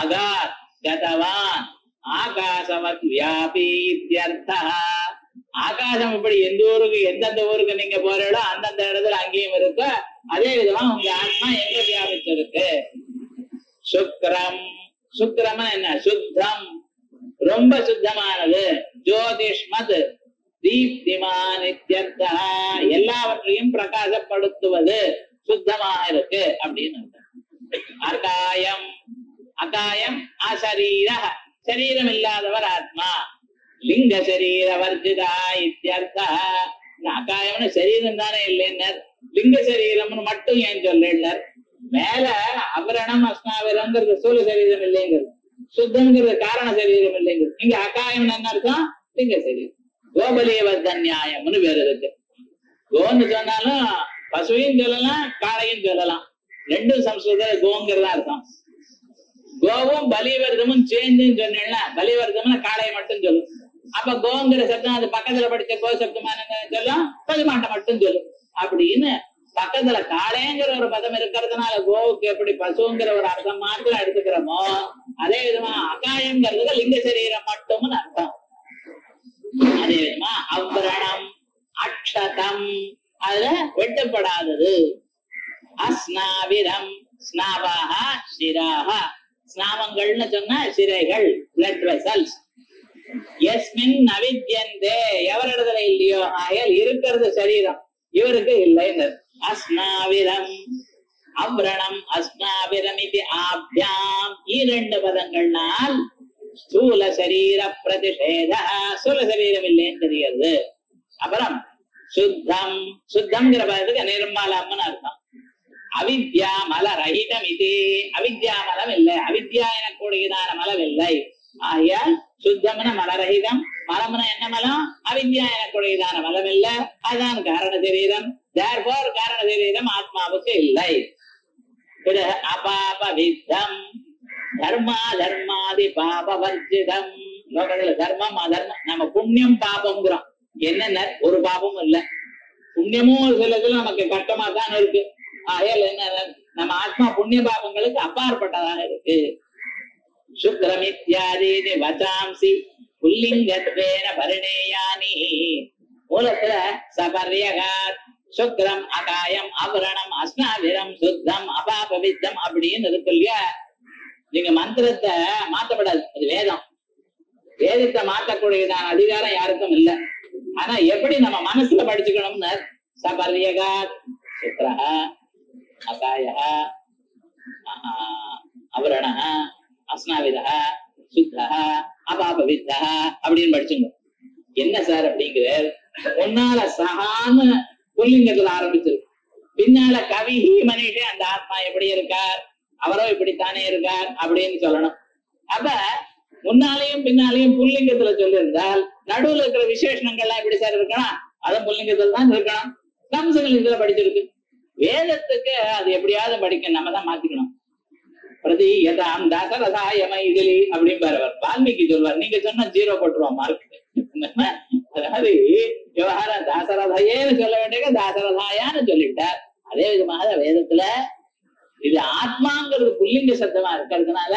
அகாத் கதவான் ஆகாசவத் வியாபி இத்யர்த்தா. ஆகாசம் இப்படி எந்த ஊருக்கு எந்தெந்த ஊருக்கு நீங்க போறீங்களோ அந்தந்த இடத்துல அங்கேயும் இருக்கு. அதே விதமா உங்க ஆத்மா எங்க வியாபிச்சிருக்கு. சுக்ரம், சுக்ரமா என்ன, சுத்தம், ரொம்ப சுத்தமானது. ஜோதிஷ்மத் தீப்திமான் இத்யர்த்தா எல்லாவற்றையும் பிரகாசப்படுத்துவது, சுத்தமாக இருக்கு அப்படின்னு. அகாயம், அகாயம் அசரீர சரீரம் இல்லாதவர் ஆத்மா. லிங்க சரீர வர்ஜிதா இத்யர்த்தா. அகாயம்னு சரீரம் தானே இல்லைன்னர், லிங்க சரீரம்னு மட்டும் ஏன் சொல்லினார்? மேல அபரணம் அஸ்னாவிரங்கிறது ஸ்தூல சரீரம் இல்லைங்கிறது, சுத்தம்ங்கிறது காரண சரீரம் இல்லைங்கிறது. இங்க அகாயம் என்ன அர்த்தம்? லிங்க சரீரம். கோபலேவர்தன்யாயம்னு வேற இருக்கு. கோன்னு சொன்னாலும் பசுவையும் சொல்லலாம், காளையும் சொல்லலாம். ரெண்டும் சம்ஸ்கிருத கோங்கிறதா அர்த்தம். கோவும் பலிவர்தமும் சேர்ந்துன்னு சொன்னா, பலிவர்தம்னா காளையை மட்டும் சொல்லும். அப்ப கோங்கிற சப்தம் அது பக்கத்துல படிச்ச கோ சப்தமான சொல்லும், பசுமாட்டை மட்டும் சொல்லும். அப்படின்னு பக்கத்துல காளைங்கிற ஒரு பதம் இருக்கிறதுனால கோவுக்கு எப்படி பசுங்கிற ஒரு அர்த்தம் மாத்திரம் எடுத்துக்கிறோமோ, அதே விதமா அகாயங்கிறதுக்கு லிங்க சரீரம் மட்டும்னு அர்த்தம். அதே விதமா அவ்ரணம் அக்ஷதம் அதுல வெட்டப்படாதது. அஸ்னாவிரம் ஸ்நாவாக சிராக, ஸ்நாவங்கள்னு சொன்னா சிரைகள், பிளட் வெசல்ஸ். எஸ்மின் அவித்யந்தே எவரிடத்துல இல்லையோ ஆயல் இருக்கிறது சரீரம், இவருக்கு இல்லை. அஸ்னாவிரம் அவ்ரணம் அஸ்னாவிரம் இது ஆப்யாம், 2 பதங்கள்னால் ஸ்தூல சரீர பிரதிஷேத, ஸ்தூல சரீரம் இல்லைன்னு தெரிகிறது. அப்புறம் சுத்தம், சுத்தம்ங்கிற பதத்துக்கு நிர்மலம்னு அர்த்தம். அவித்யா மல ரஹிதம் இது, அவித்யா மலம் இல்லை, அவித்யா எனக்கூடியதான மலம் இல்லை. ஆகையால் சுத்தம்னா மலரஹிதம், மலம்னா என்ன மலம்? அவித்யா எனக்கூடியதான மலம் இல்ல, அதுதான் காரண சரீரம். therefore காரண சரீரம் ஆத்மாவுக்கு இல்லை. அபாப வித்தம் தர்மா தர்மாதி பாப வர்ஜிதம். லோகத்துல தர்மம் அதர்மம், நம்ம புண்ணியம் பாபம்ங்கிறோம். என்னென்ன ஒரு பாபமும் இல்ல, புண்ணியமும் சிலதுல நமக்கு கஷ்டமா தான் இருக்கு. ஆகையால் என்ன, நம்ம ஆத்மா புண்ணிய பாபங்களுக்கு அப்பாற்பட்டதாக இருக்கு. சுக்ரமித்யாதீனி வசாம்சி புல்லிங்கத்வேன பரிணேயானி. மூலத்துல சபர்யகாத் சுக்ரம் அகாயம் அபரணம் அஸ்னாவிரம் சுத்தம் அபாபவித்தம் அப்படின்னு இருக்கு இல்லையா. நீங்க மந்திரத்தை மாத்தப்படாது, அது வேதம். வேதத்தை மாத்தக்கூடியதான அதிகாரம் யாருக்கும் இல்லை. ஆனா எப்படி நம்ம மனசுல படிச்சுக்கணும்னு, சபர்யகாத் சுக்ரஹ அகாயஹ அபரணஹ அஸ்னாவிதஹ சுத்தஹ அபாபவித்தஹ அப்படின்னு படிச்சுங்க. என்ன சார் அப்படிங்கிற, முன்னால சகான்னு புல்லிங்கத்துல ஆரம்பிச்சிருக்கு, பின்னால கவிஹி மனிஷே அந்த ஆத்மா எப்படி இருக்கார், அவரோ இப்படித்தானே இருக்கார் அப்படின்னு சொல்லணும். அப்ப முன்னாலையும் பின்னாலையும் புல்லிங்கத்துல சொல்லியிருந்தால் நடுவுல இருக்கிற விசேஷணங்கள்லாம் எப்படி சார் இருக்கணும், அதுவும் புல்லிங்கத்துல தான் இருக்கணும். கம்சங்கள் படிச்சிருக்கு. வேதத்துக்கு அது எப்படியாவது படிக்க நம்ம தான் மாத்திக்கணும். பிரதி யதாம் தாசரதாய மைதிலி அப்படின்னு பாருவார் வால்மீகி சொல்வார். நீங்க சொன்னா 0 போட்டுருவோம் மார்க். அதாவது விவகாரம் தாசரதையேன்னு சொல்ல வேண்டிய தாசரதாயான்னு சொல்லிட்டார். அதே விதமாக வேதத்துல இது ஆத்மாங்கிறது புல்லிங்க சப்தமா இருக்கிறதுனால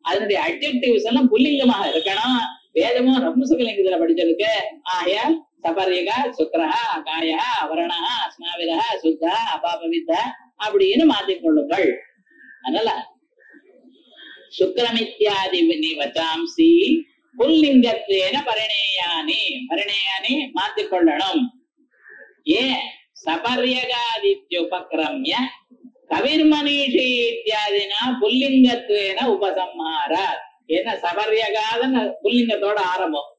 அதனுடைய அட்ஜெக்டிவ்ஸ் எல்லாம் புல்லிங்கமாக இருக்கணும். வேதமும் நபும்சகலிங்கத்துல படிச்சிருக்கு. ஆகையால் சபரியகா சுக்ரஹா காயா அவரணா ஸ்நாவிரஹா சுத்தா அபாபவித்தா அப்படின்னு மாத்திக்கொள்ளுங்கள். அதனால சுக்ரமித்யாதி வச்சாம்சி புல்லிங்கத்வேன பரிணேயானி மாத்திக்கொள்ளணும். ஏன் சபரியகாதித்யுபக்ரம்ய கவிர்மனீஷி இத்தியாதினா புல்லிங்கத்வேன உபசம்ஹார. என்ன சபரியகாதன்னு புல்லிங்கத்தோட ஆரம்பம்,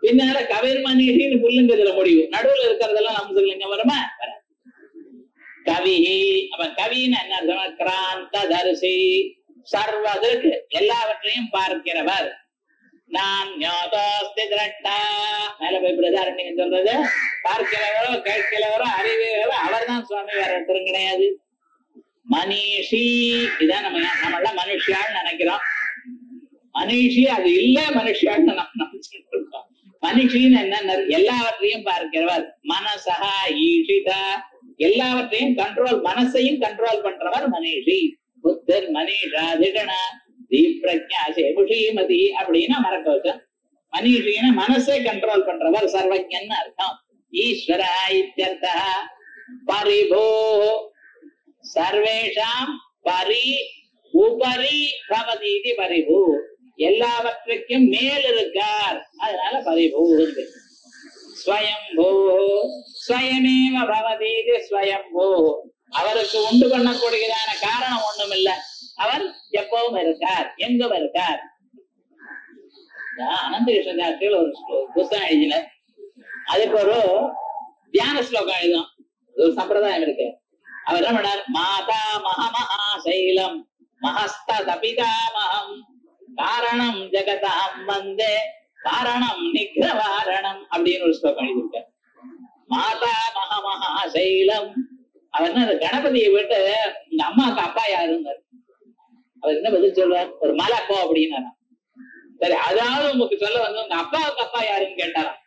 பின்னால கவிர்மனீஷின்னு புல்லிங்கத்துல முடிவு, நடுவுல இருக்கிறதெல்லாம் நம்சலிங்கம் வருமா? கவி. அப்ப கவின்னு என்ன? கிராந்த தரிசி, சர்வதற்கு எல்லாவற்றையும் பார்க்கிறவர். நான் மேல போய் பிரதாரண்யம் சொல்றது, பார்க்கிறவரோ கேட்கிறவரோ அறிவியவரோ அவர் தான் சுவாமி, வேற ஒருத்தரும் கிடையாது. மனிஷி, இதான் நம்ம மனுஷியான்னு நினைக்கிறோம். மனிஷி அது இல்ல, மனுஷியான்னு நம்ம நினைச்சுட்டு இருக்கோம். மனுஷின்னு என்ன? எல்லாவற்றையும் பார்க்கிறவர். மனசா ஈஷிதா, எல்லாவற்றையும் கண்ட்ரோல், மனசையும் கண்ட்ரோல் பண்றவர் மனிஷி. புத்தர் மனிஷா திடனா தீப்ரஜா சேபுஷீமதி அப்படின்னா மறக்க வச்சோம். மனிஷின்னு மனசை கண்ட்ரோல் பண்றவர் சர்வஜன்னு அர்த்தம். ஈஸ்வரா இத்யர்த்தா பரிபோ சர்வேஷாம் பரி உபரி பவதி பரிபு, எல்லாவற்றுக்கும் மேல் இருக்கார், அதனால பரிபூ. ஸ்வயம்பூ ஸ்வயமேவ பவதி ஸ்வயம்பூ, அவருக்கு உண்டு பண்ணக்கூடியதான காரணம் ஒண்ணும் இல்ல, அவர் எப்பவும் இருக்கார், எங்கும் இருக்கார். அனந்த கிருஷ்ணதாசிகள் ஒரு புத்தகம் எழுதினார். அதுக்கு ஒரு தியான ஸ்லோகம் எழுதும், ஒரு சம்பிரதாயம் இருக்கு. அவர் என்ன பண்ணார்? மாதா மகமஹாசைலம் மஹஸ்தபிதாமகம் காரணம் ஜெகதாம் வந்தே காரணம் நிக்ரவாரணம் அப்படின்னு ஒரு ஸ்லோகம் எழுதியிருக்கார். மாதா மகமஹாசைலம், அவர் என்ன கணபதியை விட்டு உங்க அம்மாவுக்கு அப்பா யாருன்னாரு. அவர் என்ன பதில் சொல்றார்? ஒரு மலை அப்போ அப்படின்னாரா. சரி, அதாவது உங்களுக்கு சொல்ல வந்து உங்க அப்பாவுக்கு அப்பா யாருன்னு கேட்டாராம்.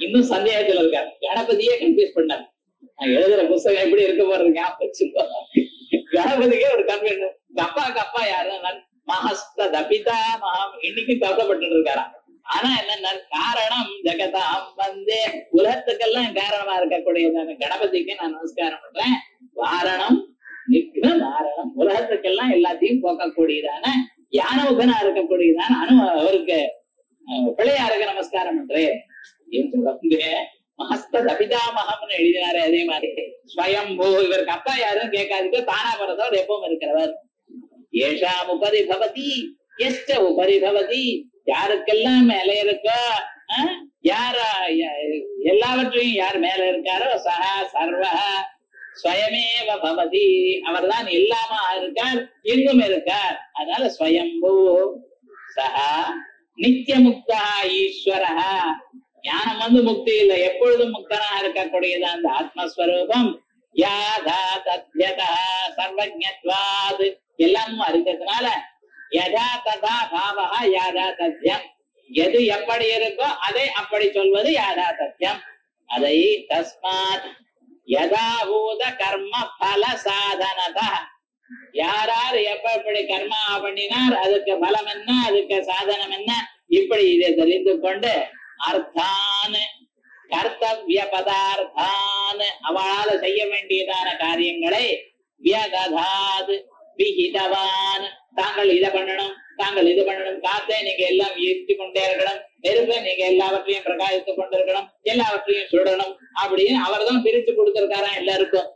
இன்னும் சந்தேகத்துல இருக்காரு, கணபதியே கன்ஃபியூஸ் பண்ணார். நான் எழுதுற புத்தகம் எப்படி இருக்க போறது ஞாபகம். கணபதிக்கே ஒரு கன்ஃபியூஷன், உங்க அப்பாவுக்கு அப்பா யாருன்னா மஹஸ்தபிதா மகம், இன்னைக்கு கவலைப்பட்டு இருக்காராம். ஆனா என்ன காரணம் ஜெகதாம் வந்தே, உலகத்துக்கெல்லாம் காரணமா இருக்கக்கூடியதான கணபதிக்கு நான் நமஸ்காரம் பண்றேன். வாரணம் நிக்ன வாரணம், உலகத்துக்கெல்லாம் எல்லாத்தையும் போக்கக்கூடியதான யானமுகனா இருக்கக்கூடியதான அவருக்கு பிள்ளையாருக்கு நமஸ்காரம் பண்றேன் என்று வந்து மஹஸ்தபிதாமகம்னு எழுதினாரு. அதே மாதிரி ஸ்வயம்பூ, இவருக்கு அப்பா யாருன்னு கேட்காதுக்கு தானா பரதோடு எப்பவும் இருக்கிறவர். ஏஷாம் உபரி பவதி எஸ்ட உபரி பவதி, யாருக்கெல்லாம் மேல இருக்கோ, யார எல்லாவற்றையும் யார் மேல இருக்காரோ சஹா சர்வ ஸ்வயமேவ பவதி, அவர் தான் எல்லாமா இருக்கார், எங்கும் இருக்கார். அதனால ஸ்வயம்பூ சஹா நித்திய முக்தா ஈஸ்வரஹா, ஞானம் வந்து முக்தி இல்லை, எப்பொழுதும் முக்தனா இருக்கக்கூடியது அந்த ஆத்மஸ்வரூபம். யாதா தத்யதா சர்வஜத்வாத், எல்லாமும் அறிந்ததுனால யதா ததா பாவஹா யாதா தத்யம், எது எப்படி இருக்கோ அதை அப்படி சொல்வது யாதா தத்யம். அதை தஸ்மாத் யதாபூத கர்ம பல சாதனதா, யாரார் எப்படி கர்மா பண்ணினார், அதுக்கு பலம் என்ன, அதுக்கு சாதனம் என்ன, இப்படி இதை தெரிந்து கொண்டு அர்த்தான் கர்த்தவிய பதார்த்தான், அவளால செய்ய வேண்டியதான காரியங்களை வியததாத் விஹிதவான், தாங்கள் இதை பண்ணணும், தாங்கள் இது பண்ணணும், காத்தை நீங்க எல்லாம் ஈர்த்து கொண்டே இருக்கணும், நெருப்பை நீங்க எல்லாவற்றையும் பிரகாசித்துக் கொண்டிருக்கணும், எல்லாவற்றையும் சுடணும் அப்படின்னு அவர் தான் பிரித்து கொடுத்திருக்காராம் எல்லாருக்கும்.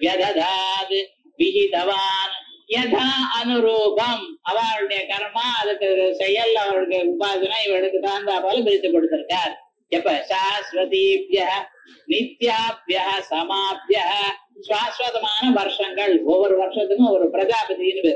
வியததாத் விஹிதவான் யதா அனுரூபம், அவளுடைய கர்மா அதுக்கு செயல் அவளுடைய உபாசனை இவளுக்கு தகுந்த போல பிரித்து கொடுத்திருக்கார். எப்ப சாஸ்வதீபிய நித்யாபிய சமாபிய, சாஸ்வதமான வருஷங்கள், ஒவ்வொரு வருஷத்துக்கும் ஒரு பிரஜாபதினு